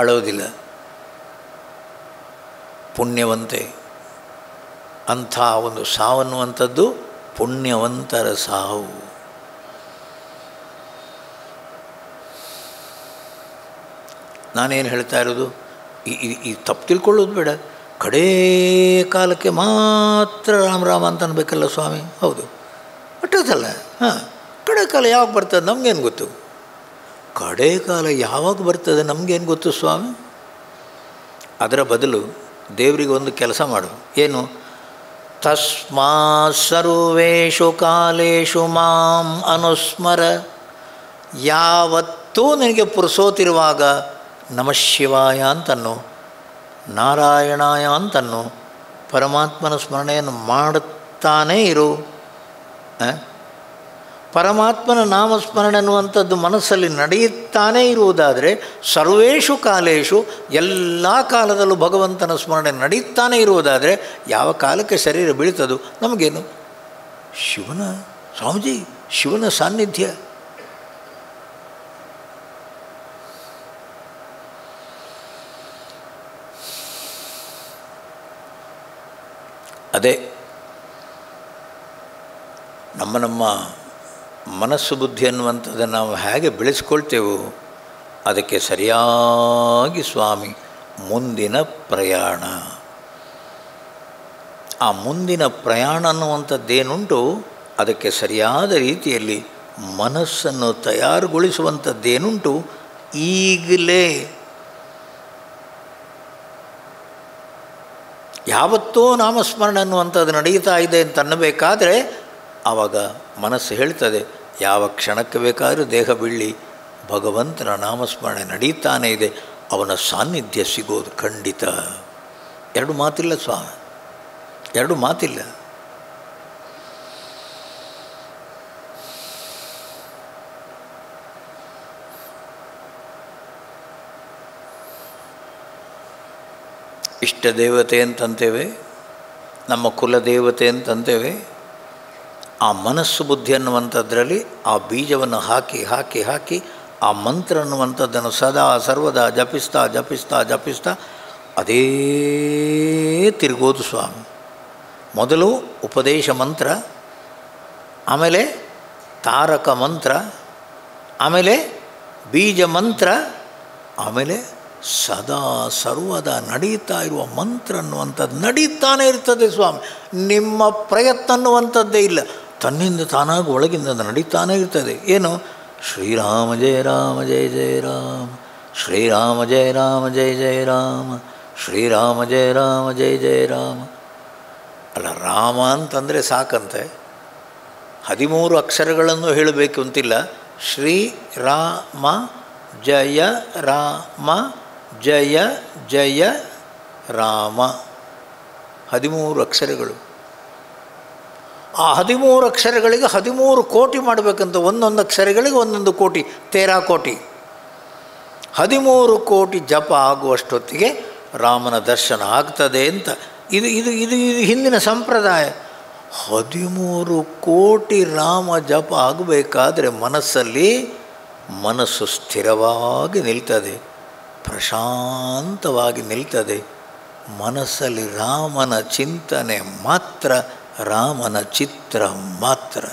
ಅಳೋದಿಲ್ಲ. ಪುಣ್ಯವಂತೆ. ಅಂಥ ಒಂದು ಸಾವನ್ನುವಂಥದ್ದು ಪುಣ್ಯವಂತರ ಸಾವು. ನಾನೇನು ಹೇಳ್ತಾ ಇರೋದು, ಈ ತಪ್ಪು ತಿಳ್ಕೊಳ್ಳೋದು ಬೇಡ. ಕಡೇ ಕಾಲಕ್ಕೆ ಮಾತ್ರ ರಾಮ ಅಂತ ಅನ್ಬೇಕಲ್ಲ ಸ್ವಾಮಿ? ಹೌದು, ಅಟ್ಟದಲ್ಲ. ಕಡೆ ಕಾಲ ಯಾವಾಗ ಬರ್ತದೆ ನಮಗೇನು ಗೊತ್ತು? ಕಡೆ ಕಾಲ ಯಾವಾಗ ಬರ್ತದೆ ನಮಗೇನು ಗೊತ್ತು ಸ್ವಾಮಿ? ಅದರ ಬದಲು ದೇವರಿಗೆ ಒಂದು ಕೆಲಸ ಮಾಡು. ಏನು? ತಸ್ಮಾತ್ ಸರ್ವೇಷು ಕಾಲೇಷು ಮಾಂ ಅನುಸ್ಮರ. ಯಾವತ್ತೂ ನಿನಗೆ ಪುರುಸೋತಿರುವಾಗ ನಮಃ ಶಿವಾಯ ಅಂತನ್ನು. ನಾರಾಯಣಾಯ ಅಂತನ್ನು ಪರಮಾತ್ಮನ ಸ್ಮರಣೆಯನ್ನು ಮಾಡುತ್ತಾನೇ ಇರು. ಪರಮಾತ್ಮನ ನಾಮಸ್ಮರಣೆ ಅನ್ನುವಂಥದ್ದು ಮನಸ್ಸಲ್ಲಿ ನಡೆಯುತ್ತಾನೇ ಇರುವುದಾದರೆ ಸರ್ವೇಷು ಕಾಲೇಶು ಎಲ್ಲ ಕಾಲದಲ್ಲೂ ಭಗವಂತನ ಸ್ಮರಣೆ ನಡೆಯುತ್ತಾನೇ ಇರುವುದಾದರೆ ಯಾವ ಕಾಲಕ್ಕೆ ಶರೀರ ಬೀಳ್ತದೋ ನಮಗೇನು? ಶಿವನ ಸ್ವಾಮೀಜಿ, ಶಿವನ ಸಾನ್ನಿಧ್ಯ. ಅದೇ ನಮ್ಮ ಮನಸ್ಸು ಬುದ್ಧಿ ಅನ್ನುವಂಥದ್ದನ್ನು ನಾವು ಹೇಗೆ ಬೆಳೆಸ್ಕೊಳ್ತೇವೋ ಅದಕ್ಕೆ ಸರಿಯಾಗಿ ಸ್ವಾಮಿ ಮುಂದಿನ ಪ್ರಯಾಣ. ಆ ಮುಂದಿನ ಪ್ರಯಾಣ ಅನ್ನುವಂಥದ್ದೇನುಂಟು ಅದಕ್ಕೆ ಸರಿಯಾದ ರೀತಿಯಲ್ಲಿ ಮನಸ್ಸನ್ನು ತಯಾರುಗೊಳಿಸುವಂಥದ್ದೇನುಂಟು ಈಗಲೇ. ಯಾವತ್ತೋ ನಾಮಸ್ಮರಣೆ ಅನ್ನುವಂಥದ್ದು ನಡೀತಾ ಇದೆ ಅಂತ ಅನ್ನಬೇಕಾದರೆ ಆವಾಗ ಮನಸ್ಸು ಹೇಳ್ತದೆ, ಯಾವ ಕ್ಷಣಕ್ಕೆ ಬೇಕಾದರೂ ದೇಹ ಬೀಳಿ ಭಗವಂತನ ನಾಮಸ್ಮರಣೆ ನಡೀತಾನೇ ಇದೆ, ಅವನ ಸಾನ್ನಿಧ್ಯ ಸಿಗೋದು ಖಂಡಿತ. ಎರಡು ಮಾತಿಲ್ಲ ಸ್ವಾಮಿ, ಎರಡು ಮಾತಿಲ್ಲ. ಇಷ್ಟ ದೇವತೆ ಅಂತಂತೇವೆ, ನಮ್ಮ ಕುಲದೇವತೆ ಅಂತಂತೇವೆ. ಆ ಮನಸ್ಸು ಬುದ್ಧಿ ಅನ್ನುವಂಥದ್ರಲ್ಲಿ ಆ ಬೀಜವನ್ನು ಹಾಕಿ ಹಾಕಿ ಹಾಕಿ ಆ ಮಂತ್ರ ಅನ್ನುವಂಥದ್ದನ್ನು ಸದಾ ಸರ್ವದಾ ಜಪಿಸ್ತಾ ಜಪಿಸ್ತಾ ಜಪಿಸ್ತಾ ಅದೇ ತಿರುಗೋದು ಸ್ವಾಮಿ. ಮೊದಲು ಉಪದೇಶ ಮಂತ್ರ, ಆಮೇಲೆ ತಾರಕ ಮಂತ್ರ, ಆಮೇಲೆ ಬೀಜ ಮಂತ್ರ, ಆಮೇಲೆ ಸದಾ ಸರ್ವದಾ ನಡೀತಾ ಇರುವ ಮಂತ್ರ ಅನ್ನುವಂಥದ್ದು ನಡೀತಾನೇ ಇರ್ತದೆ ಸ್ವಾಮಿ. ನಿಮ್ಮ ಪ್ರಯತ್ನ ಅನ್ನುವಂಥದ್ದೇ ಇಲ್ಲ, ತನ್ನಿಂದ ತಾನಾಗಿ ಒಳಗಿಂದ ನಡೀತಾನೇ ಇರ್ತದೆ. ಏನು? ಶ್ರೀರಾಮ ಜಯ ರಾಮ ಜಯ ಜಯ ರಾಮ, ಶ್ರೀರಾಮ ಜಯ ರಾಮ ಜಯ ಜಯ ರಾಮ, ಶ್ರೀರಾಮ ಜಯ ರಾಮ ಜಯ ಜಯ ರಾಮ. ಅಲ್ಲ, ರಾಮ ಅಂತಂದರೆ ಸಾಕಂತೆ, 13 ಅಕ್ಷರಗಳನ್ನು ಹೇಳಬೇಕು ಅಂತಿಲ್ಲ. ಶ್ರೀ ರಾಮ ಜಯ ರಾಮ ಜಯ ಜಯ ರಾಮ, 13 ಅಕ್ಷರಗಳು. ಆ 13 ಅಕ್ಷರಗಳಿಗೆ 13 ಕೋಟಿ ಮಾಡಬೇಕಂತ, ಒಂದೊಂದು ಅಕ್ಷರಗಳಿಗೆ ಒಂದೊಂದು ಕೋಟಿ, 13 ಕೋಟಿ. 13 ಕೋಟಿ ಜಪ ಆಗುವಷ್ಟೊತ್ತಿಗೆ ರಾಮನ ದರ್ಶನ ಆಗ್ತದೆ ಅಂತ ಇದು ಇದು ಇದು ಇದು ಹಿಂದಿನ ಸಂಪ್ರದಾಯ. 13 ಕೋಟಿ ರಾಮ ಜಪ ಆಗಬೇಕಾದ್ರೆ ಮನಸ್ಸು ಸ್ಥಿರವಾಗಿ ನಿಲ್ತದೆ, ಪ್ರಶಾಂತವಾಗಿ ನಿಲ್ತದೆ. ಮನಸ್ಸಲ್ಲಿ ರಾಮನ ಚಿಂತನೆ ಮಾತ್ರ, ರಾಮನ ಚಿತ್ರ ಮಾತ್ರ.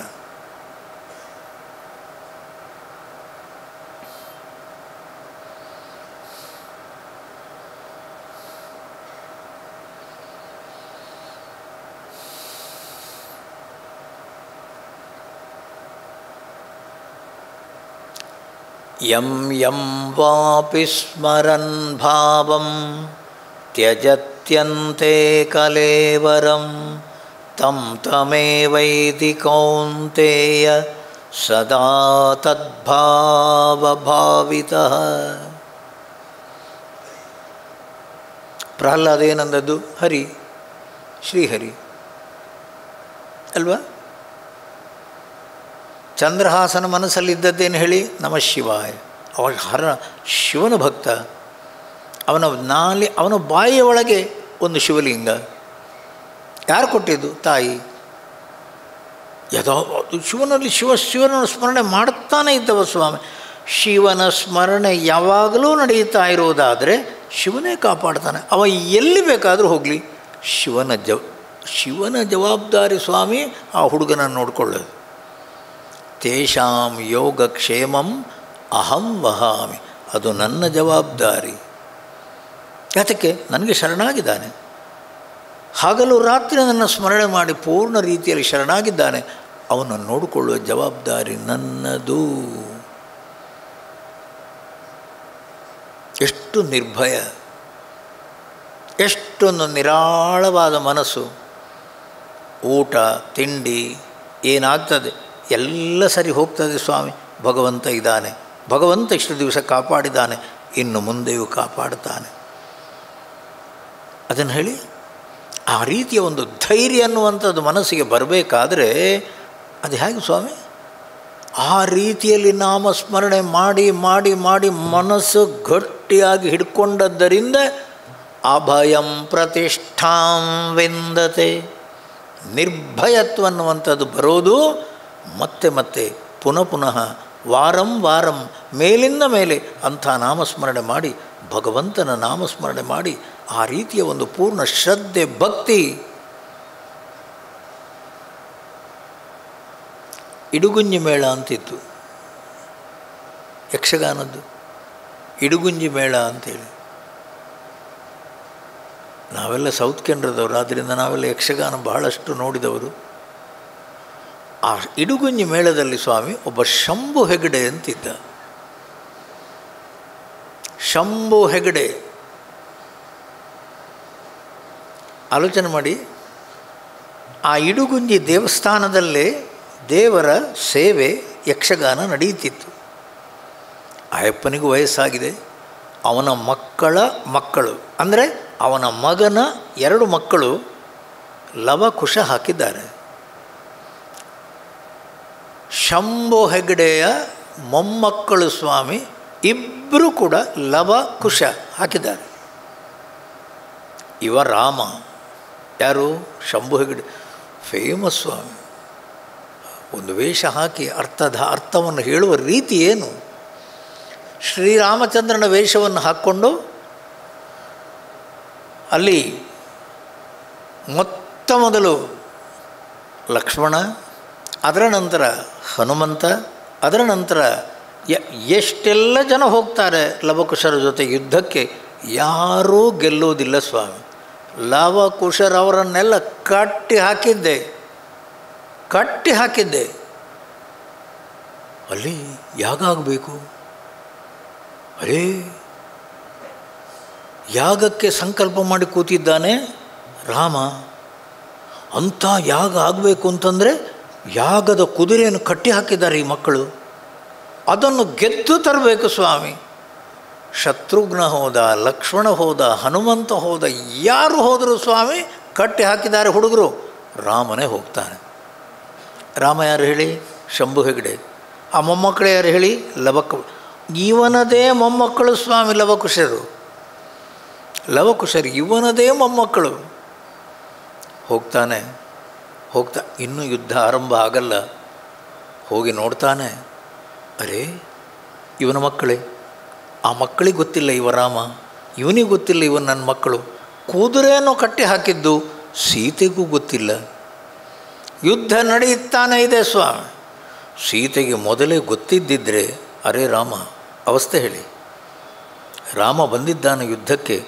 ಯಂ ಯಂ ವಾಪಿ ಸ್ಮರನ್ ಭಾವಂ ತ್ಯಜತ್ಯಂತೆ ಕಲೇವರಂ ತಂ ತಮೇವೈತಿ ಕೌಂತೇಯ ಸದಾ ತದ್ಭಾವಭಾವಿತಃ. ಪ್ರಹ್ಲಾದ ಏನಂದದ್ದು? ಹರಿ, ಶ್ರೀಹರಿ ಅಲ್ವಾ? ಚಂದ್ರಹಾಸನ ಮನಸ್ಸಲ್ಲಿದ್ದದ್ದೇನು ಹೇಳಿ? ನಮಃ ಶಿವಾಯ. ಅವ ಶಿವನ ಭಕ್ತ. ಅವನ ಬಾಯಿಯ ಒಳಗೆ ಒಂದು ಶಿವಲಿಂಗ. ಯಾರು ಕೊಟ್ಟಿದ್ದು? ತಾಯಿ. ಶಿವನಲ್ಲಿ ಶಿವನ ಸ್ಮರಣೆ ಮಾಡ್ತಾನೆ ಇದ್ದವ ಸ್ವಾಮಿ. ಶಿವನ ಸ್ಮರಣೆ ಯಾವಾಗಲೂ ನಡೆಯುತ್ತಾ ಇರುವುದಾದರೆ ಶಿವನೇ ಕಾಪಾಡ್ತಾನೆ. ಅವ ಎಲ್ಲಿ ಬೇಕಾದರೂ ಹೋಗಲಿ, ಶಿವನ ಜವಾಬ್ದಾರಿ ಸ್ವಾಮಿ ಆ ಹುಡುಗನನ್ನು ನೋಡಿಕೊಳ್ಳೋದು. ತೇಷಾಂ ಯೋಗಕ್ಷೇಮಂ ಅಹಂ ವಹಾಮಿ, ಅದು ನನ್ನ ಜವಾಬ್ದಾರಿ. ಯಾತಕ್ಕೆ? ನನಗೆ ಶರಣಾಗಿದ್ದಾನೆ. ಹಗಲು ರಾತ್ರಿ ನನ್ನ ಸ್ಮರಣೆ ಮಾಡಿ ಪೂರ್ಣ ರೀತಿಯಲ್ಲಿ ಶರಣಾಗಿದ್ದಾನೆ. ಅವನನ್ನು ನೋಡಿಕೊಳ್ಳುವ ಜವಾಬ್ದಾರಿ ನನ್ನದು. ಎಷ್ಟು ನಿರ್ಭಯ, ಎಷ್ಟೊಂದು ನಿರಾಳವಾದ ಮನಸ್ಸು. ಊಟ ತಿಂಡಿ ಏನಾಗ್ತದೆ ಎಲ್ಲ ಸರಿ ಹೋಗ್ತದೆ ಸ್ವಾಮಿ. ಭಗವಂತ ಇದ್ದಾನೆ, ಭಗವಂತ ಇಷ್ಟು ದಿವಸ ಕಾಪಾಡಿದ್ದಾನೆ, ಇನ್ನು ಮುಂದೆಯೂ ಕಾಪಾಡ್ತಾನೆ. ಅದನ್ನು ಹೇಳಿ. ಆ ರೀತಿಯ ಒಂದು ಧೈರ್ಯ ಅನ್ನುವಂಥದ್ದು ಮನಸ್ಸಿಗೆ ಬರಬೇಕಾದ್ರೆ ಅದು ಹೇಗೆ ಸ್ವಾಮಿ? ಆ ರೀತಿಯಲ್ಲಿ ನಾಮಸ್ಮರಣೆ ಮಾಡಿ ಮಾಡಿ ಮಾಡಿ ಮನಸ್ಸು ಗಟ್ಟಿಯಾಗಿ ಹಿಡ್ಕೊಂಡದ್ದರಿಂದ ಅಭಯಂ ಪ್ರತಿಷ್ಠಾಂ ವಿಂದತೆ. ನಿರ್ಭಯತ್ವ ಅನ್ನುವಂಥದ್ದು ಬರೋದು ಮತ್ತೆ ಮತ್ತೆ ಪುನಃ ಪುನಃ ವಾರಂ ವಾರಂ ಮೇಲಿಂದ ಮೇಲೆ ಅಂಥ ನಾಮಸ್ಮರಣೆ ಮಾಡಿ, ಭಗವಂತನ ನಾಮಸ್ಮರಣೆ ಮಾಡಿ ಆ ರೀತಿಯ ಒಂದು ಪೂರ್ಣ ಶ್ರದ್ಧೆ ಭಕ್ತಿ. ಇಡುಗುಂಜಿ ಮೇಳ ಅಂತಿತ್ತು ಯಕ್ಷಗಾನದ್ದು, ಇಡುಗುಂಜಿ ಮೇಳ ಅಂತೇಳಿ. ನಾವೆಲ್ಲ ಸೌತ್ ಕೇಂದ್ರದವರು, ಆದ್ದರಿಂದ ನಾವೆಲ್ಲ ಯಕ್ಷಗಾನ ಬಹಳಷ್ಟು ನೋಡಿದವರು. ಆ ಇಡುಗುಂಜಿ ಮೇಳದಲ್ಲಿ ಸ್ವಾಮಿ ಒಬ್ಬ ಶಂಭು ಹೆಗಡೆ ಅಂತಿದ್ದ. ಶಂಭು ಹೆಗಡೆ, ಆಲೋಚನೆ ಮಾಡಿ, ಆ ಇಡುಗುಂಜಿ ದೇವಸ್ಥಾನದಲ್ಲೇ ದೇವರ ಸೇವೆ ಯಕ್ಷಗಾನ ನಡೆಯುತ್ತಿತ್ತು. ಅಯ್ಯಪ್ಪನಿಗೂ ವಯಸ್ಸಾಗಿದೆ, ಅವನ ಮಕ್ಕಳ ಮಕ್ಕಳು ಅಂದರೆ ಅವನ ಮಗನ 2 ಮಕ್ಕಳು ಲವಕುಶ ಹಾಕಿದ್ದಾರೆ. ಶಂಭು ಹೆಗಡೆಯ ಮೊಮ್ಮಕ್ಕಳು ಸ್ವಾಮಿ ಇಬ್ಬರು ಕೂಡ ಲವಕುಶ ಹಾಕಿದ್ದಾರೆ. ಇವ ರಾಮ, ಯಾರು? ಶಂಭು ಹೆಗಡೆ, ಫೇಮಸ್ ಸ್ವಾಮಿ. ಒಂದು ವೇಷ ಹಾಕಿ ಅರ್ಥವನ್ನು ಹೇಳುವ ರೀತಿ ಏನು? ಶ್ರೀರಾಮಚಂದ್ರನ ವೇಷವನ್ನು ಹಾಕ್ಕೊಂಡು ಅಲ್ಲಿ ಮೊದಲು ಲಕ್ಷ್ಮಣ, ಅದರ ನಂತರ ಹನುಮಂತ, ಅದರ ನಂತರ ಎಷ್ಟೆಲ್ಲ ಜನ ಹೋಗ್ತಾರೆ ಲವಕುಶರ ಜೊತೆ ಯುದ್ಧಕ್ಕೆ. ಯಾರೂ ಗೆಲ್ಲುವುದಿಲ್ಲ ಸ್ವಾಮಿ. ಲವಕುಶರವರನ್ನೆಲ್ಲ ಕಟ್ಟಿ ಹಾಕಿದ್ದೆ. ಅಲ್ಲಿ ಯಾಗ ಆಗಬೇಕು. ಅರೇ, ಯಾಗಕ್ಕೆ ಸಂಕಲ್ಪ ಮಾಡಿ ಕೂತಿದ್ದಾನೆ ರಾಮ. ಅಂಥ ಯಾಗ ಆಗಬೇಕು ಅಂತಂದರೆ ಯಾಗದ ಕುದುರೆಯನ್ನು ಕಟ್ಟಿ ಹಾಕಿದ್ದಾರೆ ಈ ಮಕ್ಕಳು. ಅದನ್ನು ಗೆದ್ದು ತರಬೇಕು ಸ್ವಾಮಿ. ಶತ್ರುಘ್ನ ಹೋದ, ಲಕ್ಷ್ಮಣ ಹೋದ, ಹನುಮಂತ ಹೋದ, ಯಾರು ಹೋದರೂ ಸ್ವಾಮಿ ಕಟ್ಟಿ ಹಾಕಿದ್ದಾರೆ ಹುಡುಗರು. ರಾಮನೇ ಹೋಗ್ತಾನೆ. ರಾಮ ಯಾರು ಹೇಳಿ? ಶಂಭು ಹೆಗಡೆ. ಆ ಮೊಮ್ಮಕ್ಕಳು ಯಾರು ಹೇಳಿ? ಇವನದೇ ಮೊಮ್ಮಕ್ಕಳು ಸ್ವಾಮಿ ಲವಕುಶರು. ಇವನದೇ ಮೊಮ್ಮಕ್ಕಳು. ಹೋಗ್ತಾ ಇನ್ನೂ ಯುದ್ಧ ಆರಂಭ ಆಗಲ್ಲ. ಹೋಗಿ ನೋಡ್ತಾನೆ, ಅರೇ ಇವನ ಮಕ್ಕಳೇ. ಆ ಮಕ್ಕಳಿಗೆ ಗೊತ್ತಿಲ್ಲ ಇವ ರಾಮ, ಇವನಿಗೆ ಗೊತ್ತಿಲ್ಲ ಇವನು ನನ್ನ ಮಕ್ಕಳು. ಕುದುರೆಯನ್ನು ಕಟ್ಟಿ ಹಾಕಿದ್ದು ಸೀತೆಗೂ ಗೊತ್ತಿಲ್ಲ. ಯುದ್ಧ ನಡೆಯುತ್ತಾನೆ ಇದೆ ಸ್ವಾಮಿ. ಸೀತೆಗೆ ಮೊದಲೇ ಗೊತ್ತಿದ್ದಿದ್ರೆ, ಅರೇ ರಾಮ, ಅವಸ್ಥೆ ಹೇಳಿ. ರಾಮ ಬಂದಿದ್ದಾನೆ ಯುದ್ಧಕ್ಕೆ,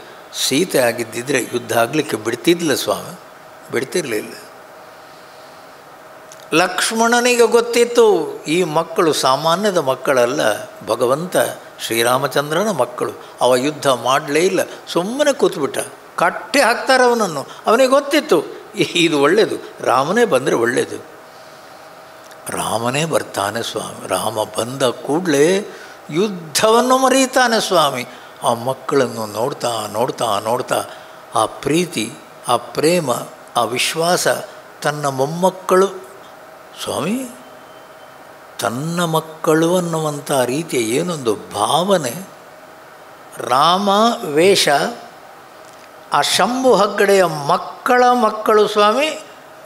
ಸೀತೆ ಆಗಿದ್ದಿದ್ರೆ ಯುದ್ಧ ಆಗಲಿಕ್ಕೆ ಬಿಡ್ತಿದ್ದಿಲ್ಲ ಸ್ವಾಮಿ, ಬಿಡ್ತಿರಲಿಲ್ಲ. ಲಕ್ಷ್ಮಣನಿಗೆ ಗೊತ್ತಿತ್ತು ಈ ಮಕ್ಕಳು ಸಾಮಾನ್ಯದ ಮಕ್ಕಳಲ್ಲ, ಭಗವಂತ ಶ್ರೀರಾಮಚಂದ್ರನ ಮಕ್ಕಳು. ಅವ ಯುದ್ಧ ಮಾಡಲೇ ಇಲ್ಲ, ಸುಮ್ಮನೆ ಕೂತ್ಬಿಟ್ಟ. ಕಟ್ಟಿ ಹಾಕ್ತಾರೆ ಅವನನ್ನು. ಅವನಿಗೆ ಗೊತ್ತಿತ್ತು ಇದು ಒಳ್ಳೆಯದು, ರಾಮನೇ ಬಂದರೆ ಒಳ್ಳೆಯದು. ರಾಮನೇ ಬರ್ತಾನೆ ಸ್ವಾಮಿ. ರಾಮ ಬಂದ ಕೂಡಲೇ ಯುದ್ಧವನ್ನು ಮರೀತಾನೆ ಸ್ವಾಮಿ. ಆ ಮಕ್ಕಳನ್ನು ನೋಡ್ತಾ ಆ ಪ್ರೀತಿ, ಆ ಪ್ರೇಮ, ಆ ವಿಶ್ವಾಸ, ತನ್ನ ಮೊಮ್ಮಕ್ಕಳು ಸ್ವಾಮಿ, ತನ್ನ ಮಕ್ಕಳು ಅನ್ನುವಂಥ ರೀತಿಯ ಏನೊಂದು ಭಾವನೆ. ರಾಮ ವೇಷ, ಆ ಶಂಭು ಹೆಗಡೆಯ ಮಕ್ಕಳು ಸ್ವಾಮಿ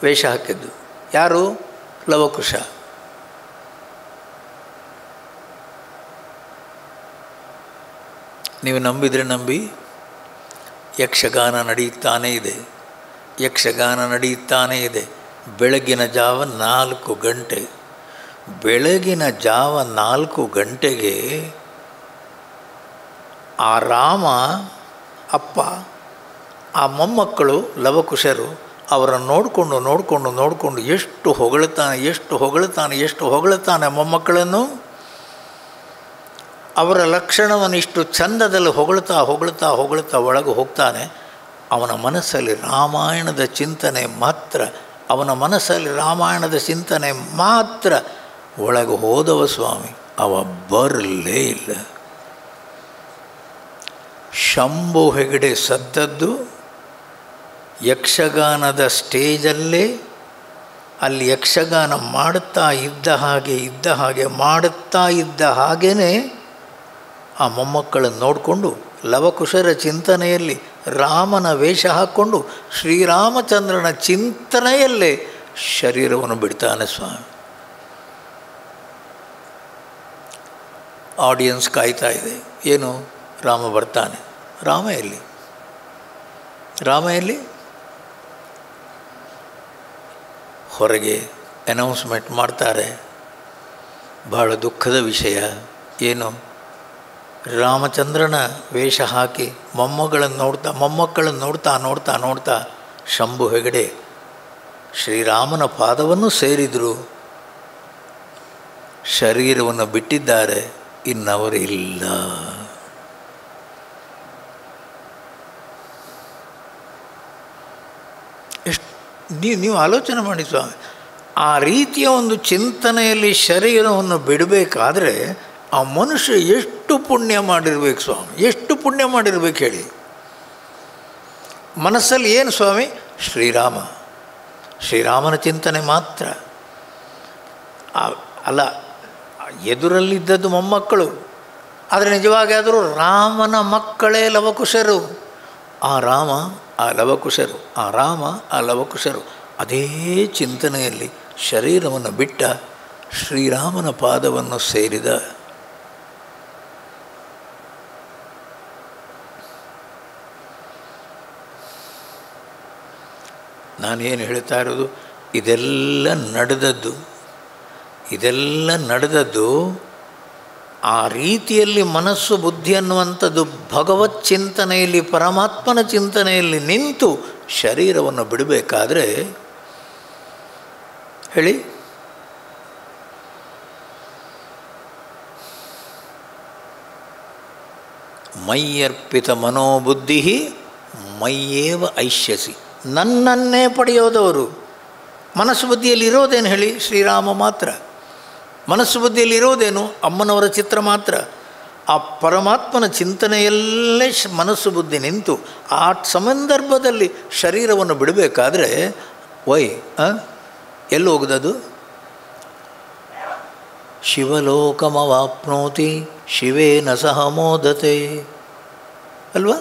ವೇಷ ಹಾಕಿದ್ದು. ಯಾರು? ಲವಕುಶ. ನೀವು ನಂಬಿದರೆ ನಂಬಿ, ಯಕ್ಷಗಾನ ನಡೆಯುತ್ತಾನೇ ಇದೆ. ಬೆಳಗಿನ ಜಾವ 4 ಗಂಟೆ. ಬೆಳಗಿನ ಜಾವ 4 ಗಂಟೆಗೆ ಆ ರಾಮ ಅಪ್ಪ, ಆ ಮೊಮ್ಮಕ್ಕಳು ಲವಕುಶರು ಅವರನ್ನು ನೋಡಿಕೊಂಡು ಎಷ್ಟು ಹೊಗಳುತ್ತಾನೆ ಮೊಮ್ಮಕ್ಕಳನ್ನು. ಅವರ ಲಕ್ಷಣವನ್ನು ಇಷ್ಟು ಚಂದದಲ್ಲಿ ಹೊಗಳುತ್ತಾ ಒಳಗೆ ಹೋಗ್ತಾನೆ. ಅವನ ಮನಸ್ಸಲ್ಲಿ ರಾಮಾಯಣದ ಚಿಂತನೆ ಮಾತ್ರ ಒಳಗೆ ಹೋದವ ಸ್ವಾಮಿ. ಅವ ಬರಲೇ ಇಲ್ಲ. ಶಂಭು ಹೆಗಡೆ ಸದ್ದದ್ದು ಯಕ್ಷಗಾನದ ಸ್ಟೇಜಲ್ಲೇ ಅಲ್ಲಿ ಯಕ್ಷಗಾನ ಮಾಡುತ್ತಾ ಇದ್ದ ಹಾಗೇ ಆ ಮೊಮ್ಮಕ್ಕಳನ್ನು ನೋಡಿಕೊಂಡು ಲವಕುಶರ ಚಿಂತನೆಯಲ್ಲಿ ರಾಮನ ವೇಷ ಹಾಕ್ಕೊಂಡು ಶ್ರೀರಾಮಚಂದ್ರನ ಚಿಂತನೆಯಲ್ಲೇ ಶರೀರವನ್ನು ಬಿಡ್ತಾನೆ ಸ್ವಾಮಿ. ಆಡಿಯನ್ಸ್ ಕಾಯ್ತಾ ಇದೆ, ಏನು ರಾಮ ಬರ್ತಾನೆ. ರಾಮ ಎಲ್ಲಿ ಹೊರಗೆ ಅನೌನ್ಸ್ಮೆಂಟ್ ಮಾಡ್ತಾರೆ. ಬಹಳ ದುಃಖದ ವಿಷಯ. ಏನು, ರಾಮಚಂದ್ರನ ವೇಷ ಹಾಕಿ ಮೊಮ್ಮಕ್ಕಳನ್ನು ನೋಡ್ತಾ ಶಂಭು ಹೆಗಡೆ ಶ್ರೀರಾಮನ ಪಾದವನ್ನು ಸೇರಿದರು, ಶರೀರವನ್ನು ಬಿಟ್ಟಿದ್ದಾರೆ, ಇನ್ನವರು ಇಲ್ಲ. ನೀವು ಆಲೋಚನೆ ಮಾಡಿ ಸ್ವಾಮಿ, ಆ ರೀತಿಯ ಒಂದು ಚಿಂತನೆಯಲ್ಲಿ ಶರೀರವನ್ನು ಬಿಡಬೇಕಾದ್ರೆ ಆ ಮನುಷ್ಯ ಎಷ್ಟು ಪುಣ್ಯ ಮಾಡಿರ್ಬೇಕು ಸ್ವಾಮಿ, ಎಷ್ಟು ಪುಣ್ಯ ಮಾಡಿರ್ಬೇಕು ಹೇಳಿ. ಮನಸ್ಸಲ್ಲಿ ಏನು ಸ್ವಾಮಿ? ಶ್ರೀರಾಮನ ಚಿಂತನೆ ಮಾತ್ರ ಅಲ್ಲ. ಎದುರಲ್ಲಿದ್ದದ್ದು ಮೊಮ್ಮಕ್ಕಳು, ಆದರೆ ನಿಜವಾಗಿ ಆದರೂ ರಾಮನ ಮಕ್ಕಳೇ ಲವಕುಶರು. ಆ ರಾಮ ಆ ಲವಕುಶರು ಅದೇ ಚಿಂತನೆಯಲ್ಲಿ ಶರೀರವನ್ನು ಬಿಟ್ಟ ಶ್ರೀರಾಮನ ಪಾದವನ್ನು ಸೇರಿದ. ನಾನೇನು ಹೇಳ್ತಾ ಇರೋದು, ಇದೆಲ್ಲ ನಡೆದದ್ದು ಆ ರೀತಿಯಲ್ಲಿ ಮನಸ್ಸು ಬುದ್ಧಿ ಅನ್ನುವಂಥದ್ದು ಭಗವತ್ ಚಿಂತನೆಯಲ್ಲಿ, ಪರಮಾತ್ಮನ ಚಿಂತನೆಯಲ್ಲಿ ನಿಂತು ಶರೀರವನ್ನು ಬಿಡಬೇಕಾದ್ರೆ ಹೇಳಿ, ಮಯ್ಯರ್ಪಿತ ಮನೋಬುದ್ಧಿ ಮಯ್ಯೇವ ಐಷ್ಯಸಿ. ನನ್ನನ್ನೇ ಪಡೆಯೋದವರು. ಮನಸ್ಸು ಬುದ್ಧಿಯಲ್ಲಿ ಇರೋದೇನು ಹೇಳಿ? ಶ್ರೀರಾಮ ಮಾತ್ರ. ಮನಸ್ಸು ಬುದ್ಧಿಯಲ್ಲಿ ಇರೋದೇನು? ಅಮ್ಮನವರ ಚಿತ್ರ ಮಾತ್ರ. ಆ ಪರಮಾತ್ಮನ ಚಿಂತನೆಯಲ್ಲೇ ಮನಸ್ಸು ಬುದ್ಧಿ ನಿಂತು ಆ ಸಂದರ್ಭದಲ್ಲಿ ಶರೀರವನ್ನು ಬಿಡಬೇಕಾದ್ರೆ ಎಲ್ಲಿ ಹೋಗುದದು? ಶಿವಲೋಕಮವಾಪ್ನೋತಿ ಶಿವೇನ ಸಹ ಮೋದತೆ ಅಲ್ವಾ?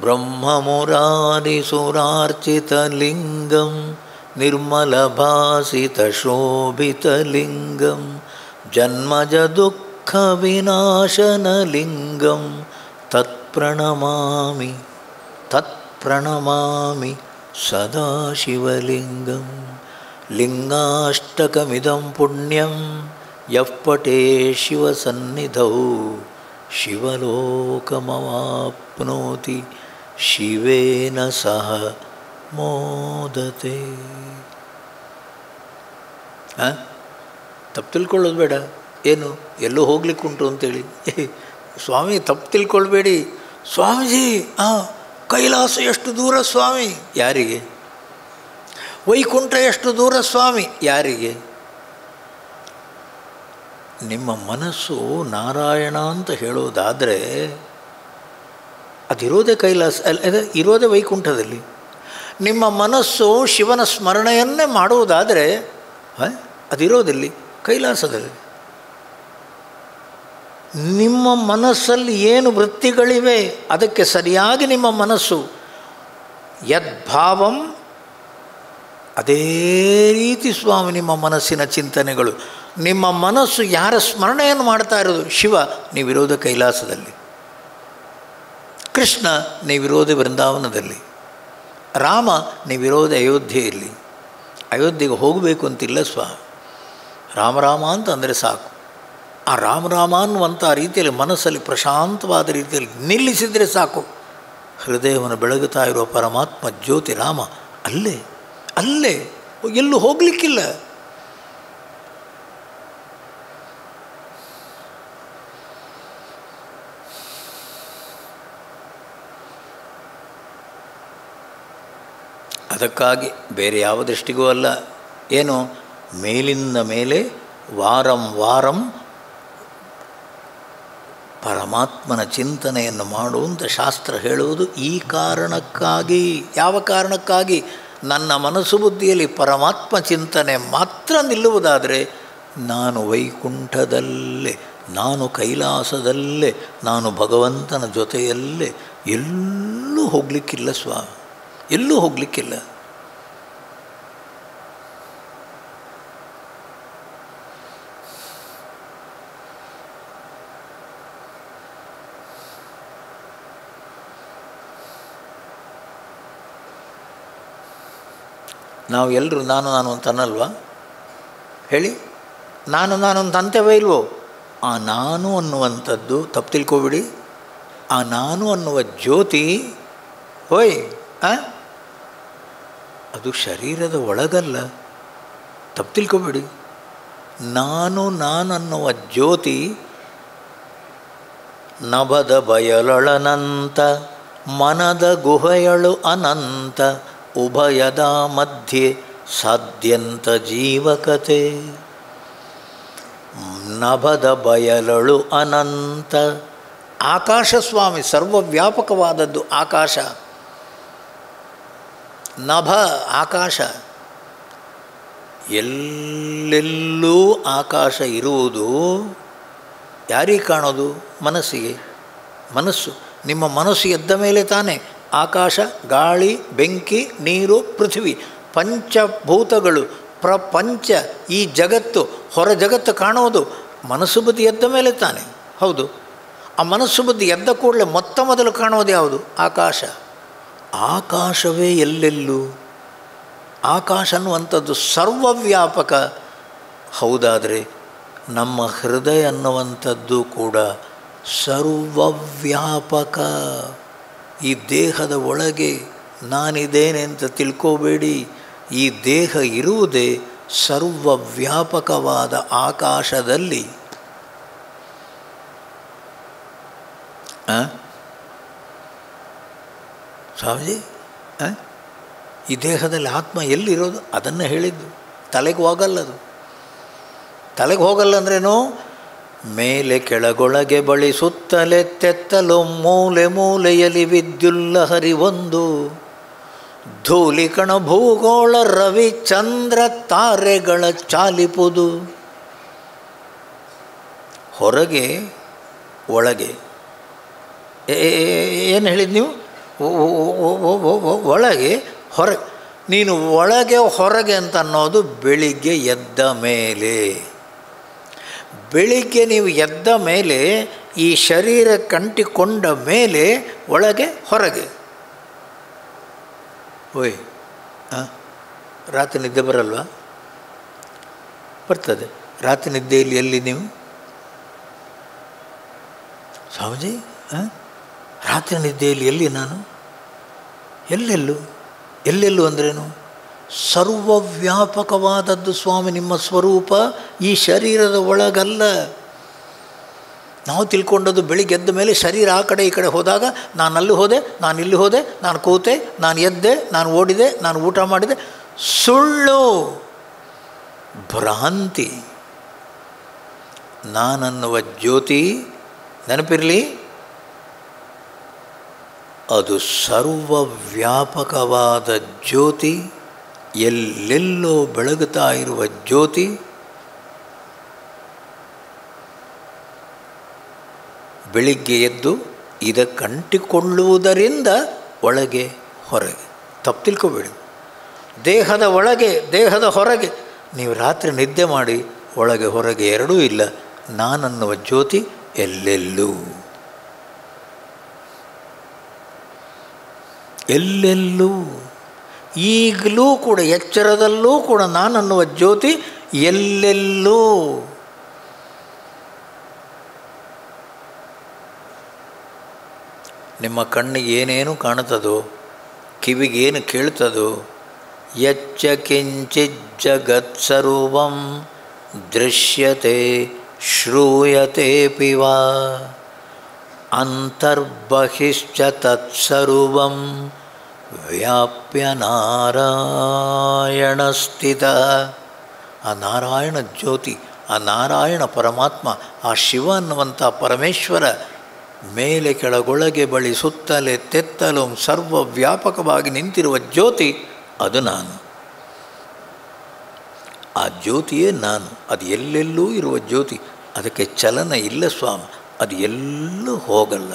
ಬ್ರಹ್ಮಮುರಾರಿಸುರಾರ್ಚಿತಲಿಂಗಂ ನಿರ್ಮಲಭಾಸಿತಶೋಭಿತಲಿಂಗಂ ಜನ್ಮಜ ದುಃಖ ವಿನಾಶನಲಿಂಗಂ ತತ್ಪ್ರಣಮಾಮಿ ಸದಾಶಿವಲಿಂಗಂ. ಲಿಂಗಾಷ್ಟಕಮಿದಂ ಪುಣ್ಯಂ ಯಃ ಪಠೇ ಶಿವಸನ್ನಿಧೌ ಶಿವಲೋಕಮವಾಪ್ನೋತಿ ಶಿವೇನ ಸಹ ಮೋದತೆ. ತಪ್ಪು ತಿಳ್ಕೊಳ್ಳೋದು ಬೇಡ. ಏನು ಎಲ್ಲೋ ಹೋಗ್ಲಿಕ್ಕುಂಟು ಅಂತೇಳಿ ಸ್ವಾಮಿ ತಪ್ಪು ತಿಳ್ಕೊಳ್ಬೇಡಿ. ಸ್ವಾಮೀಜಿ ಕೈಲಾಸ ಎಷ್ಟು ದೂರ ಸ್ವಾಮಿ? ಯಾರಿಗೆ? ವೈಕುಂಠ ಎಷ್ಟು ದೂರ ಸ್ವಾಮಿ? ಯಾರಿಗೆ? ನಿಮ್ಮ ಮನಸ್ಸು ನಾರಾಯಣ ಅಂತ ಹೇಳೋದಾದರೆ ಅದಿರೋದೇ ಕೈಲಾಸ ಅಲ್ಲ, ಇರೋದೇ ವೈಕುಂಠದಲ್ಲಿ. ನಿಮ್ಮ ಮನಸ್ಸು ಶಿವನ ಸ್ಮರಣೆಯನ್ನೇ ಮಾಡುವುದಾದರೆ ಅದಿರೋದಲ್ಲಿ ಕೈಲಾಸದಲ್ಲಿ. ನಿಮ್ಮ ಮನಸ್ಸಲ್ಲಿ ಏನು ವೃತ್ತಿಗಳಿವೆ ಅದಕ್ಕೆ ಸರಿಯಾಗಿ ನಿಮ್ಮ ಮನಸ್ಸು ಯದ್ಭಾವಂ ಅದೇ ರೀತಿ ಸ್ವಾಮಿ ನಿಮ್ಮ ಮನಸ್ಸಿನ ಚಿಂತನೆಗಳು. ನಿಮ್ಮ ಮನಸ್ಸು ಯಾರ ಸ್ಮರಣೆಯನ್ನು ಮಾಡ್ತಾ ಇರೋದು? ಶಿವ, ನೀವಿರೋದು ಕೈಲಾಸದಲ್ಲಿ. ಕೃಷ್ಣ, ನೀವಿರೋದು ವೃಂದಾವನದಲ್ಲಿ. ರಾಮ, ನೀವಿರೋದು ಅಯೋಧ್ಯೆಯಲ್ಲಿ. ಅಯೋಧ್ಯೆಗೆ ಹೋಗಬೇಕು ಅಂತಿಲ್ಲ ಸ್ವಾಮಿ. ರಾಮ ಅಂತ ಅಂದರೆ ಸಾಕು. ಆ ರಾಮ ಅನ್ನುವಂಥ ರೀತಿಯಲ್ಲಿ ಮನಸ್ಸಲ್ಲಿ ಪ್ರಶಾಂತವಾದ ರೀತಿಯಲ್ಲಿ ನಿಲ್ಲಿಸಿದರೆ ಸಾಕು. ಹೃದಯವನ್ನು ಬೆಳಗುತ್ತಾ ಇರುವ ಪರಮಾತ್ಮ ಜ್ಯೋತಿ ರಾಮ ಅಲ್ಲೇ ಎಲ್ಲೂ ಹೋಗಲಿಕ್ಕಿಲ್ಲ. ಅದಕ್ಕಾಗಿ ಬೇರೆ ಯಾವ ದೃಷ್ಟಿಗೂ ಅಲ್ಲ. ಏನು, ಮೇಲಿಂದ ಮೇಲೆ ವಾರಂ ಪರಮಾತ್ಮನ ಚಿಂತನೆಯನ್ನು ಮಾಡುವಂಥ ಶಾಸ್ತ್ರ ಹೇಳುವುದು ಈ ಕಾರಣಕ್ಕಾಗಿ. ಯಾವ ಕಾರಣಕ್ಕಾಗಿ? ನನ್ನ ಮನಸ್ಸು ಬುದ್ಧಿಯಲ್ಲಿ ಪರಮಾತ್ಮ ಚಿಂತನೆ ಮಾತ್ರ ನಿಲ್ಲುವುದಾದರೆ ನಾನು ವೈಕುಂಠದಲ್ಲೇ, ನಾನು ಕೈಲಾಸದಲ್ಲೇ, ನಾನು ಭಗವಂತನ ಜೊತೆಯಲ್ಲೇ, ಎಲ್ಲೂ ಹೋಗಲಿಕ್ಕಿಲ್ಲ ಸ್ವಾಮಿ, ಎಲ್ಲೂ ಹೋಗಲಿಕ್ಕಿಲ್ಲ. ನಾವು ಎಲ್ಲರೂ ನಾನು ಅಂತ ಅನ್ನಲ್ವಾ? ಹೇಳಿ, ನಾನು ಅಂತ ಅಂತೇವೇ ಇಲ್ವೋ? ಆ ನಾನು ಅನ್ನುವಂಥದ್ದು ತಪ್ಪು ತಿಳ್ಕೊಬಿಡಿ. ಆ ನಾನು ಅನ್ನುವ ಜ್ಯೋತಿ ಓಯ್ ಅದು ಶರೀರದ ಒಳಗಲ್ಲ, ತಪ್ಪು ತಿಳ್ಕೊಬೇಡಿ. ನಾನನ್ನುವ ಜ್ಯೋತಿ ನಭದ ಬಯಲೊಳನಂತ ಮನದ ಗುಹೆಯಳು ಅನಂತ ಉಭಯದ ಮಧ್ಯೆ ಸಾಧ್ಯಂತ ಜೀವಕತೆ. ನಭದ ಬಯಲಳು ಅನಂತ. ಆಕಾಶ ಸ್ವಾಮಿ, ಸರ್ವವ್ಯಾಪಕವಾದದ್ದು ಆಕಾಶ. ನಭ ಆಕಾಶ, ಎಲ್ಲೆಲ್ಲೂ ಆಕಾಶ ಇರುವುದು ಯಾರಿಗೆ ಕಾಣೋದು? ಮನಸ್ಸಿಗೆ. ಮನಸ್ಸು, ನಿಮ್ಮ ಮನಸ್ಸು ಎದ್ದ ಮೇಲೆ ತಾನೇ ಆಕಾಶ, ಗಾಳಿ, ಬೆಂಕಿ, ನೀರು, ಪೃಥ್ವಿ, ಪಂಚಭೂತಗಳು, ಪ್ರಪಂಚ, ಈ ಜಗತ್ತು, ಹೊರ ಜಗತ್ತು ಕಾಣೋದು ಮನಸ್ಸು ಬುದ್ಧಿ ಎದ್ದ ಮೇಲೆ ತಾನೆ. ಹೌದು, ಆ ಮನಸ್ಸು ಬುದ್ಧಿ ಎದ್ದ ಕೂಡಲೇ ಮೊದಲು ಕಾಣೋದು ಯಾವುದು? ಆಕಾಶ. ಆಕಾಶವೇ ಎಲ್ಲೆಲ್ಲೂ. ಆಕಾಶ ಅನ್ನುವಂಥದ್ದು ಸರ್ವವ್ಯಾಪಕ. ಹೌದಾದರೆ ನಮ್ಮ ಹೃದಯ ಅನ್ನುವಂಥದ್ದು ಕೂಡ ಸರ್ವವ್ಯಾಪಕ. ಈ ದೇಹದ ಒಳಗೆ ನಾನಿದ್ದೇನೆ ಅಂತ ತಿಳ್ಕೋಬೇಡಿ. ಈ ದೇಹ ಇರುವುದೇ ಸರ್ವವ್ಯಾಪಕವಾದ ಆಕಾಶದಲ್ಲಿ. ಸ್ವಾಮೀಜಿ, ಈ ದೇಹದಲ್ಲಿ ಆತ್ಮ ಎಲ್ಲಿರೋದು ಅದನ್ನು ಹೇಳಿದ್ದು. ತಲೆಗೆ ಹೋಗಲ್ಲದು. ತಲೆಗೆ ಹೋಗಲ್ಲ ಅಂದ್ರೇನು? ಮೇಲೆ ಕೆಳಗೊಳಗೆ ಬಳಿ ಸುತ್ತಲೆ ತೆತ್ತಲು ಮೂಲೆ ಮೂಲೆಯಲ್ಲಿ ವಿದ್ಯುಲ್ಲಹರಿ ಒಂದು ಧೂಳಿಕಣ ಭೂಗೋಳ ರವಿ ಚಂದ್ರ ತಾರೆಗಳ ಚಾಲಿಪುದು. ಹೊರಗೆ ಒಳಗೆ ಏನು ಹೇಳಿದ್ದು ನೀವು? ಒಳಗೆ ಹೊರಗೆ. ನೀನು ಒಳಗೆ ಹೊರಗೆ ಅಂತ ಅನ್ನೋದು ಬೆಳಿಗ್ಗೆ ಎದ್ದ ಮೇಲೆ. ಬೆಳಿಗ್ಗೆ ನೀವು ಎದ್ದ ಮೇಲೆ, ಈ ಶರೀರ ಕಂಟಿಕೊಂಡ ಮೇಲೆ ಒಳಗೆ ಹೊರಗೆ. ಓಯ್, ರಾತ್ರಿ ನಿದ್ದೆ ಬರಲ್ವಾ? ಬರ್ತದೆ. ರಾತ್ರಿ ನಿದ್ದೆಯಲ್ಲಿ ಎಲ್ಲಿ ನೀವು ಸ್ವಾಮೀಜಿ? ರಾತ್ರಿ ನಿದ್ದೆಯಲ್ಲಿ ಎಲ್ಲಿ ನಾನು? ಎಲ್ಲೆಲ್ಲೂ ಅಂದ್ರೇನು? ಸರ್ವವ್ಯಾಪಕವಾದದ್ದು ಸ್ವಾಮಿ ನಿಮ್ಮ ಸ್ವರೂಪ. ಈ ಶರೀರದ ಒಳಗಲ್ಲ. ನಾವು ತಿಳ್ಕೊಂಡದ್ದು ಬೆಳಿಗ್ಗೆ ಎದ್ದ ಮೇಲೆ ಶರೀರ ಆ ಕಡೆ ಈ ಕಡೆ ಹೋದಾಗ ನಾನು ಅಲ್ಲಿ ಹೋದೆ, ನಾನು ಇಲ್ಲಿ ಹೋದೆ, ನಾನು ಕೂತೆ, ನಾನು ಎದ್ದೆ, ನಾನು ಓಡಿದೆ, ನಾನು ಊಟ ಮಾಡಿದೆ. ಸುಳ್ಳು, ಭ್ರಾಂತಿ. ನಾನನ್ನುವ ಜ್ಯೋತಿ ನೆನಪಿರಲಿ, ಅದು ಸರ್ವವ್ಯಾಪಕವಾದ ಜ್ಯೋತಿ, ಎಲ್ಲೆಲ್ಲೋ ಬೆಳಗುತ್ತಾ ಇರುವ ಜ್ಯೋತಿ. ಬೆಳಿಗ್ಗೆ ಎದ್ದು ಇದಕ್ಕಂಟಿಕೊಳ್ಳುವುದರಿಂದ ಒಳಗೆ ಹೊರಗೆ. ತಪ್ಪು ತಿಳ್ಕೊಬೇಡಿ. ದೇಹದ ಒಳಗೆ ದೇಹದ ಹೊರಗೆ. ನೀವು ರಾತ್ರಿ ನಿದ್ದೆ ಮಾಡಿ ಒಳಗೆ ಹೊರಗೆ ಎರಡೂ ಇಲ್ಲ. ನಾನನ್ನುವ ಜ್ಯೋತಿ ಎಲ್ಲೆಲ್ಲೂ ಈಗಲೂ ಕೂಡ, ಎಚ್ಚರದಲ್ಲೂ ಕೂಡ ನಾನನ್ನುವ ಜ್ಯೋತಿ ಎಲ್ಲೆಲ್ಲೂ. ನಿಮ್ಮ ಕಣ್ಣಿಗೆ ಏನೇನು ಕಾಣುತ್ತದೋ, ಕಿವಿಗೇನು ಕೇಳ್ತದೋ, ಯಚ್ಚ ಕಿಂಚಿತ್ ಜಗತ್ಸರ್ವಂ ದೃಶ್ಯತೆ ಶ್ರೂಯತೆ ವಾ ಅಂತರ್ಬಹಿಶ್ಚ ತತ್ಸರ್ವಂ ವ್ಯಾಪ್ಯ ನಾರಾಯಣ ಸ್ಥಿತ. ಆ ನಾರಾಯಣ ಜ್ಯೋತಿ, ಆ ನಾರಾಯಣ ಪರಮಾತ್ಮ, ಆ ಶಿವ ಅನ್ನುವಂಥ ಪರಮೇಶ್ವರ ಮೇಲೆ ಕೆಳಗೊಳಗೆ ಬಳಿ ಸುತ್ತಲೇ ತೆತ್ತಲು ಸರ್ವವ್ಯಾಪಕವಾಗಿ ನಿಂತಿರುವ ಜ್ಯೋತಿ ಅದು ನಾನು. ಆ ಜ್ಯೋತಿಯೇ ನಾನು. ಅದು ಎಲ್ಲೆಲ್ಲೂ ಇರುವ ಜ್ಯೋತಿ. ಅದಕ್ಕೆ ಚಲನ ಇಲ್ಲ ಸ್ವಾಮಿ, ಅದು ಎಲ್ಲೂ ಹೋಗಲ್ಲ.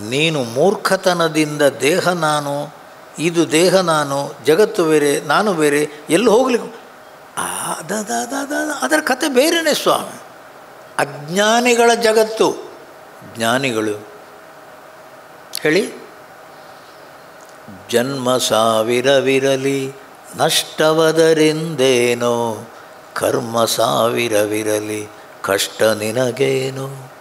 ನೀನು ಮೂರ್ಖತನದಿಂದ ದೇಹ ನಾನು, ಇದು ದೇಹ ನಾನು, ಜಗತ್ತು ಬೇರೆ, ನಾನು ಬೇರೆ, ಎಲ್ಲಿ ಹೋಗ್ಲಿಕ್ಕೆ ಅದರ ಕತೆ ಬೇರೆಯೇ ಸ್ವಾಮಿ. ಅಜ್ಞಾನಿಗಳ ಜಗತ್ತು. ಜ್ಞಾನಿಗಳು ಹೇಳಿ, ಜನ್ಮ ಸಾವಿರವಿರಲಿ ನಷ್ಟವದರಿಂದೇನೋ, ಕರ್ಮ ಸಾವಿರವಿರಲಿ ಕಷ್ಟ ನಿನಗೇನು.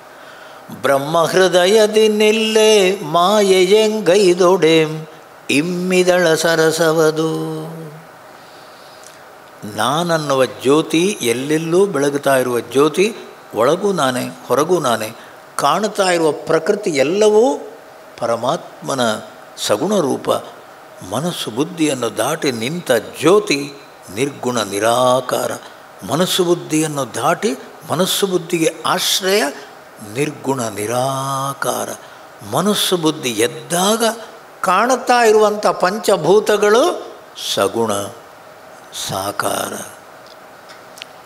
ಬ್ರಹ್ಮ ಹೃದಯದಿ ನಿಲ್ಲೇ ಮಾಯೆಯೆಂಗೈದೊಡೆಂ ಇಮ್ಮಿದಳ ಸರಸವದು. ನಾನನ್ನುವ ಜ್ಯೋತಿ ಎಲ್ಲೆಲ್ಲೂ ಬೆಳಗುತ್ತಾ ಇರುವ ಜ್ಯೋತಿ, ಒಳಗೂ ನಾನೇ ಹೊರಗೂ ನಾನೇ. ಕಾಣುತ್ತಾ ಇರುವ ಪ್ರಕೃತಿ ಎಲ್ಲವೂ ಪರಮಾತ್ಮನ ಸಗುಣ ರೂಪ. ಮನಸ್ಸು ಬುದ್ಧಿಯನ್ನು ದಾಟಿ ನಿಂತ ಜ್ಯೋತಿ ನಿರ್ಗುಣ ನಿರಾಕಾರ. ಮನಸ್ಸು ಬುದ್ಧಿಯನ್ನು ದಾಟಿ, ಮನಸ್ಸು ಬುದ್ಧಿಗೆ ಆಶ್ರಯ ನಿರ್ಗುಣ ನಿರಾಕಾರ. ಮನಸ್ಸು ಬುದ್ಧಿ ಎದ್ದಾಗ ಕಾಣುತ್ತಾ ಇರುವಂಥ ಪಂಚಭೂತಗಳು ಸಗುಣ ಸಾಕಾರ.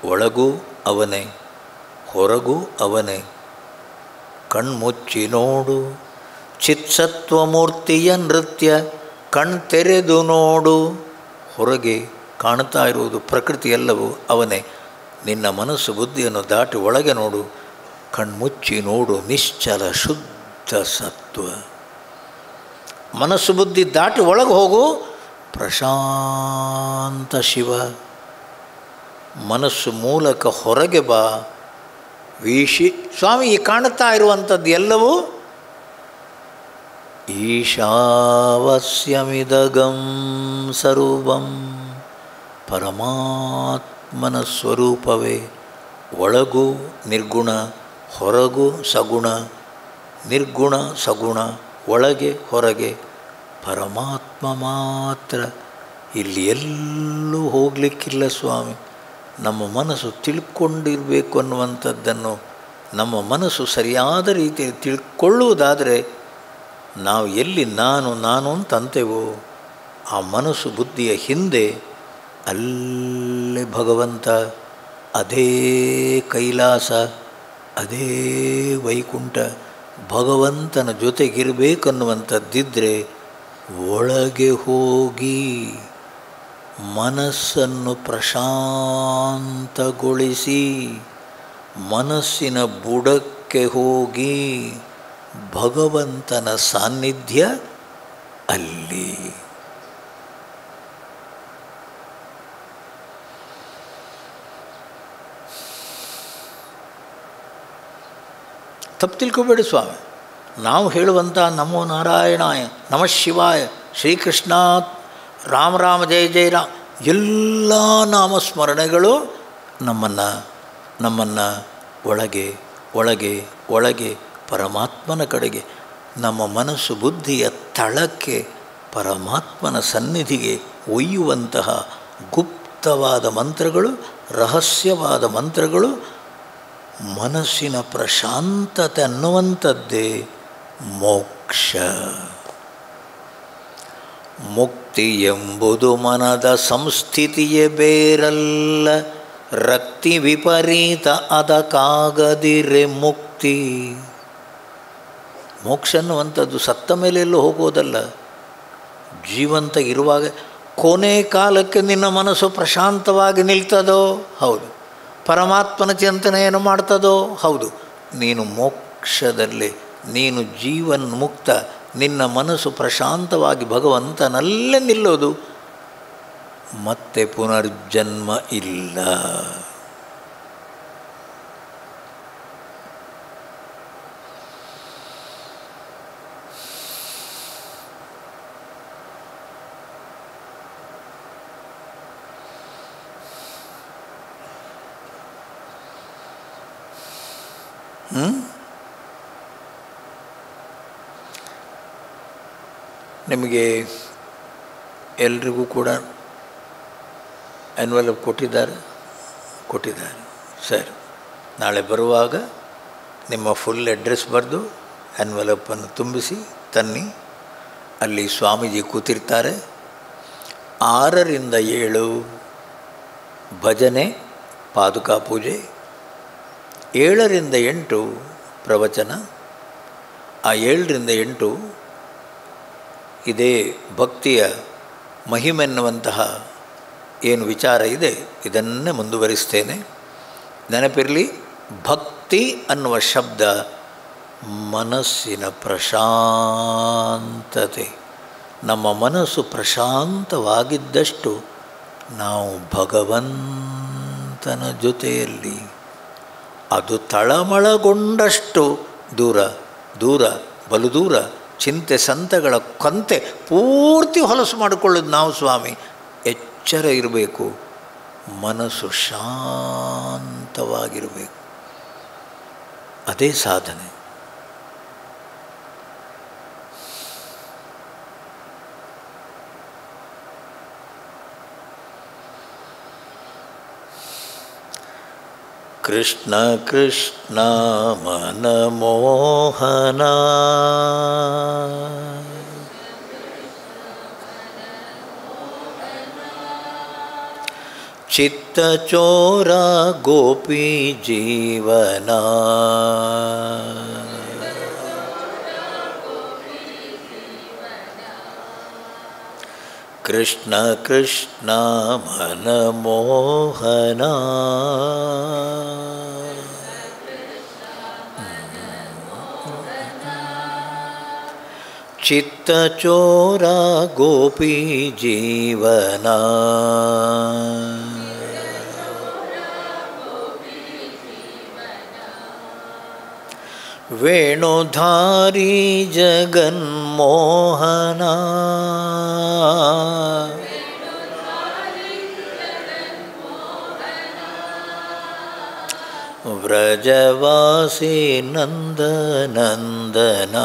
ಒಳಗೂ ಅವನೇ, ಹೊರಗೂ ಅವನೇ. ಕಣ್ಮುಚ್ಚಿ ನೋಡು ಚಿತ್ಸತ್ವಮೂರ್ತಿಯ ನೃತ್ಯ, ಕಣ್ತೆರೆದು ನೋಡು. ಹೊರಗೆ ಕಾಣ್ತಾ ಇರುವುದು ಪ್ರಕೃತಿ ಎಲ್ಲವೂ ಅವನೇ. ನಿನ್ನ ಮನಸ್ಸು ಬುದ್ಧಿಯನ್ನು ದಾಟಿ ಒಳಗೆ ನೋಡು. ಕಣ್ಮುಚ್ಚಿ ನೋಡು ನಿಶ್ಚಲ ಶುದ್ಧ ಸತ್ವ. ಮನಸ್ಸು ಬುದ್ಧಿ ದಾಟಿ ಒಳಗೆ ಹೋಗು, ಪ್ರಶಾಂತ ಶಿವ. ಮನಸ್ಸು ಮೂಲಕ ಹೊರಗೆ ಬಾ, ಸ್ವಾಮಿ. ಈ ಕಾಣುತ್ತಾ ಇರುವಂಥದ್ದು ಎಲ್ಲವೂ ಈಶಾವಾಸ್ಯಮಿದಗಂ ಸರ್ವಂ, ಪರಮಾತ್ಮನ ಸ್ವರೂಪವೇ. ಒಳಗೂ ನಿರ್ಗುಣ, ಹೊರಗೂ ಸಗುಣ. ನಿರ್ಗುಣ ಸಗುಣ, ಒಳಗೆ ಹೊರಗೆ ಪರಮಾತ್ಮ ಮಾತ್ರ. ಇಲ್ಲಿ ಎಲ್ಲೂ ಹೋಗಲಿಕ್ಕಿಲ್ಲ ಸ್ವಾಮಿ. ನಮ್ಮ ಮನಸ್ಸು ತಿಳ್ಕೊಂಡಿರಬೇಕು ಅನ್ನುವಂಥದ್ದನ್ನು ನಮ್ಮ ಮನಸ್ಸು ಸರಿಯಾದ ರೀತಿಯಲ್ಲಿ ತಿಳ್ಕೊಳ್ಳುವುದಾದರೆ ನಾವು ಎಲ್ಲಿ ನಾನು ನಾನು ಅಂತಂತೇವೋ ಆ ಮನಸ್ಸು ಬುದ್ಧಿಯ ಹಿಂದೆ ಅಲ್ಲೇ ಭಗವಂತ, ಅದೇ ಕೈಲಾಸ, ಅದೇ ವೈಕುಂಠ. ಭಗವಂತನ ಜೊತೆಗಿರಬೇಕನ್ನುವಂಥದ್ದಿದ್ದರೆ ಒಳಗೆ ಹೋಗಿ ಮನಸ್ಸನ್ನು ಪ್ರಶಾಂತಗೊಳಿಸಿ, ಮನಸ್ಸಿನ ಬುಡಕ್ಕೆ ಹೋಗಿ ಭಗವಂತನ ಸಾನ್ನಿಧ್ಯ ಅಲ್ಲಿ. ತಪ್ಪು ತಿಳ್ಕೊಬೇಡಿ ಸ್ವಾಮಿ. ನಾವು ಹೇಳುವಂಥ ನಮೋ ನಾರಾಯಣಾಯ, ನಮಃ ಶಿವಾಯ, ಶ್ರೀಕೃಷ್ಣ, ರಾಮ ರಾಮ ಜಯ ಜಯ ರಾಮ, ಎಲ್ಲ ನಾಮಸ್ಮರಣೆಗಳು ನಮ್ಮನ್ನು ಒಳಗೆ ಒಳಗೆ ಒಳಗೆ ಪರಮಾತ್ಮನ ಕಡೆಗೆ, ನಮ್ಮ ಮನಸ್ಸು ಬುದ್ಧಿಯ ತಳಕ್ಕೆ ಪರಮಾತ್ಮನ ಸನ್ನಿಧಿಗೆ ಒಯ್ಯುವಂತಹ ಗುಪ್ತವಾದ ಮಂತ್ರಗಳು, ರಹಸ್ಯವಾದ ಮಂತ್ರಗಳು. ಮನಸ್ಸಿನ ಪ್ರಶಾಂತತೆ ಅನ್ನುವಂಥದ್ದೇ ಮೋಕ್ಷ. ಮುಕ್ತಿ ಎಂಬುದು ಮನದ ಸಂಸ್ಥಿತಿಯೇ ಬೇರಲ್ಲ, ರಕ್ತಿ ವಿಪರೀತ ಅದಕ್ಕಾಗದಿರೆ ಮುಕ್ತಿ. ಮೋಕ್ಷ ಅನ್ನುವಂಥದ್ದು ಸತ್ತ ಮೇಲೆ ಎಲ್ಲೂ ಹೋಗೋದಲ್ಲ, ಜೀವಂತ ಇರುವಾಗ. ಕೊನೆ ಕಾಲಕ್ಕೆ ನಿನ್ನ ಮನಸ್ಸು ಪ್ರಶಾಂತವಾಗಿ ನಿಲ್ತದೋ? ಹೌದು. ಪರಮಾತ್ಮನ ಚಿಂತನೆಯನ್ನು ಮಾಡ್ತದೋ? ಹೌದು. ನೀನು ಮೋಕ್ಷದಲ್ಲಿ, ನೀನು ಜೀವನ್ ಮುಕ್ತ, ನಿನ್ನ ಮನಸ್ಸು ಪ್ರಶಾಂತವಾಗಿ ಭಗವಂತನಲ್ಲೇ ನಿಲ್ಲೋದು. ಮತ್ತೆ ಪುನರ್ಜನ್ಮ ಇಲ್ಲ. ನಿಮಗೆ ಎಲ್ರಿಗೂ ಕೂಡ ಎನ್ವೆಲಪ್ ಕೊಟ್ಟಿದ್ದಾರೆ. ಸರಿ, ನಾಳೆ ಬರುವಾಗ ನಿಮ್ಮ ಫುಲ್ ಅಡ್ರೆಸ್ ಬರೆದು ಎನ್ವೆಲಪ್ಪನ್ನು ತುಂಬಿಸಿ ತನ್ನಿ. ಅಲ್ಲಿ ಸ್ವಾಮೀಜಿ ಕೂತಿರ್ತಾರೆ. 6 ರಿಂದ 7 ಭಜನೆ, ಪಾದುಕಾ ಪೂಜೆ, 7 ರಿಂದ 8 ಪ್ರವಚನ, ಆ 7 ರಿಂದ 8 ಇದೇ ಭಕ್ತಿಯ ಮಹಿಮೆನ್ನುವಂತಹ ಏನು ವಿಚಾರ ಇದೆ ಇದನ್ನೇ ಮುಂದುವರಿಸ್ತೇನೆ. ನೆನಪಿರಲಿ, ಭಕ್ತಿ ಅನ್ನುವ ಶಬ್ದ ಮನಸ್ಸಿನ ಪ್ರಶಾಂತತೆ. ನಮ್ಮ ಮನಸ್ಸು ಪ್ರಶಾಂತವಾಗಿದ್ದಷ್ಟು ನಾವು ಭಗವಂತನ ಜೊತೆಯಲ್ಲಿ, ಅದು ತಳಮಳಗೊಂಡಷ್ಟು ದೂರ ದೂರ ಬಲು ದೂರ ಚಿಂತೆ ಸಂತೆಗಳ ಕೊಂತೆ ಪೂರ್ತಿ ಹೊಲಸು ಮಾಡಿಕೊಳ್ಳೋದು ನಾವು ಸ್ವಾಮಿ. ಎಚ್ಚರ ಇರಬೇಕು, ಮನಸ್ಸು ಶಾಂತವಾಗಿರಬೇಕು. ಅದೇ ಸಾಧನೆ. ಕೃಷ್ಣ ಕೃಷ್ಣ ಮನಮೋಹನ, ಚಿತ್ತಚೋರ ಗೋಪಿ ಜೀವನ, ಕೃಷ್ಣ ಕೃಷ್ಣ ಮನಮೋಹನ, ಚಿತ್ತಚೋರ ಗೋಪಿ ಜೀವನ, ವೇಣುಧಾರಿ ಜಗನ್ಮೋಹನ, ವ್ರಜವಾಸಿ ನಂದನಂದನ,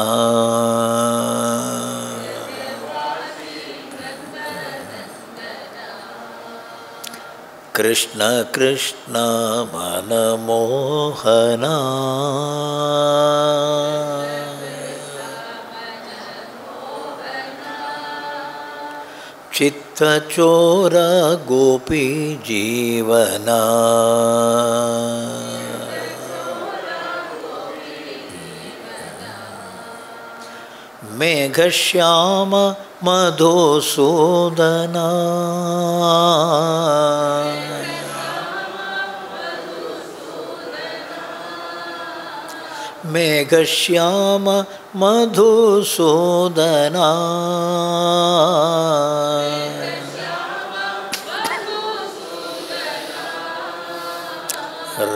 ಕೃಷ್ಣ ಕೃಷ್ಣ ಮನಮೋಹನ, ಚಿತ್ತಚೋರ ಗೋಪಿ ಜೀವನ, ಮೇಘಶ್ಯಾಮ ಮಧುಸೂದನ, ಮೇಘಶ್ಯಾಮ ಮಧುಸೂದನ,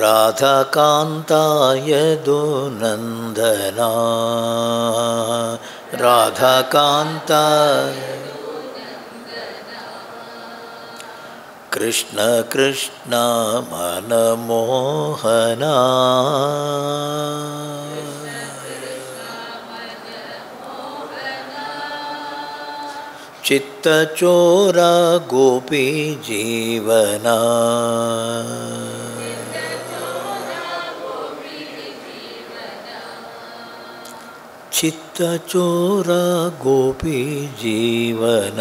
ರಾಧಾಕಾಂತ ಯದುನಂದನ, ರಾಧಾಕಾಂತ, ಕೃಷ್ಣ ಕೃಷ್ಣ ಮನಮೋಹನ, ಚಿತ್ತಚೋರ ಗೋಪಿ ಜೀವನ, ಚಿತ್ತಚೋರ ಗೋಪಿ ಜೀವನ.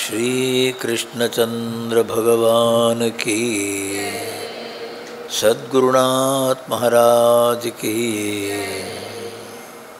ಶ್ರೀ ಕೃಷ್ಣಚಂದ್ರ ಭಗವಾನ್ ಕಿ, ಸದ್ಗುರುನಾಥ ಮಹಾರಾಜ್ ಕಿ.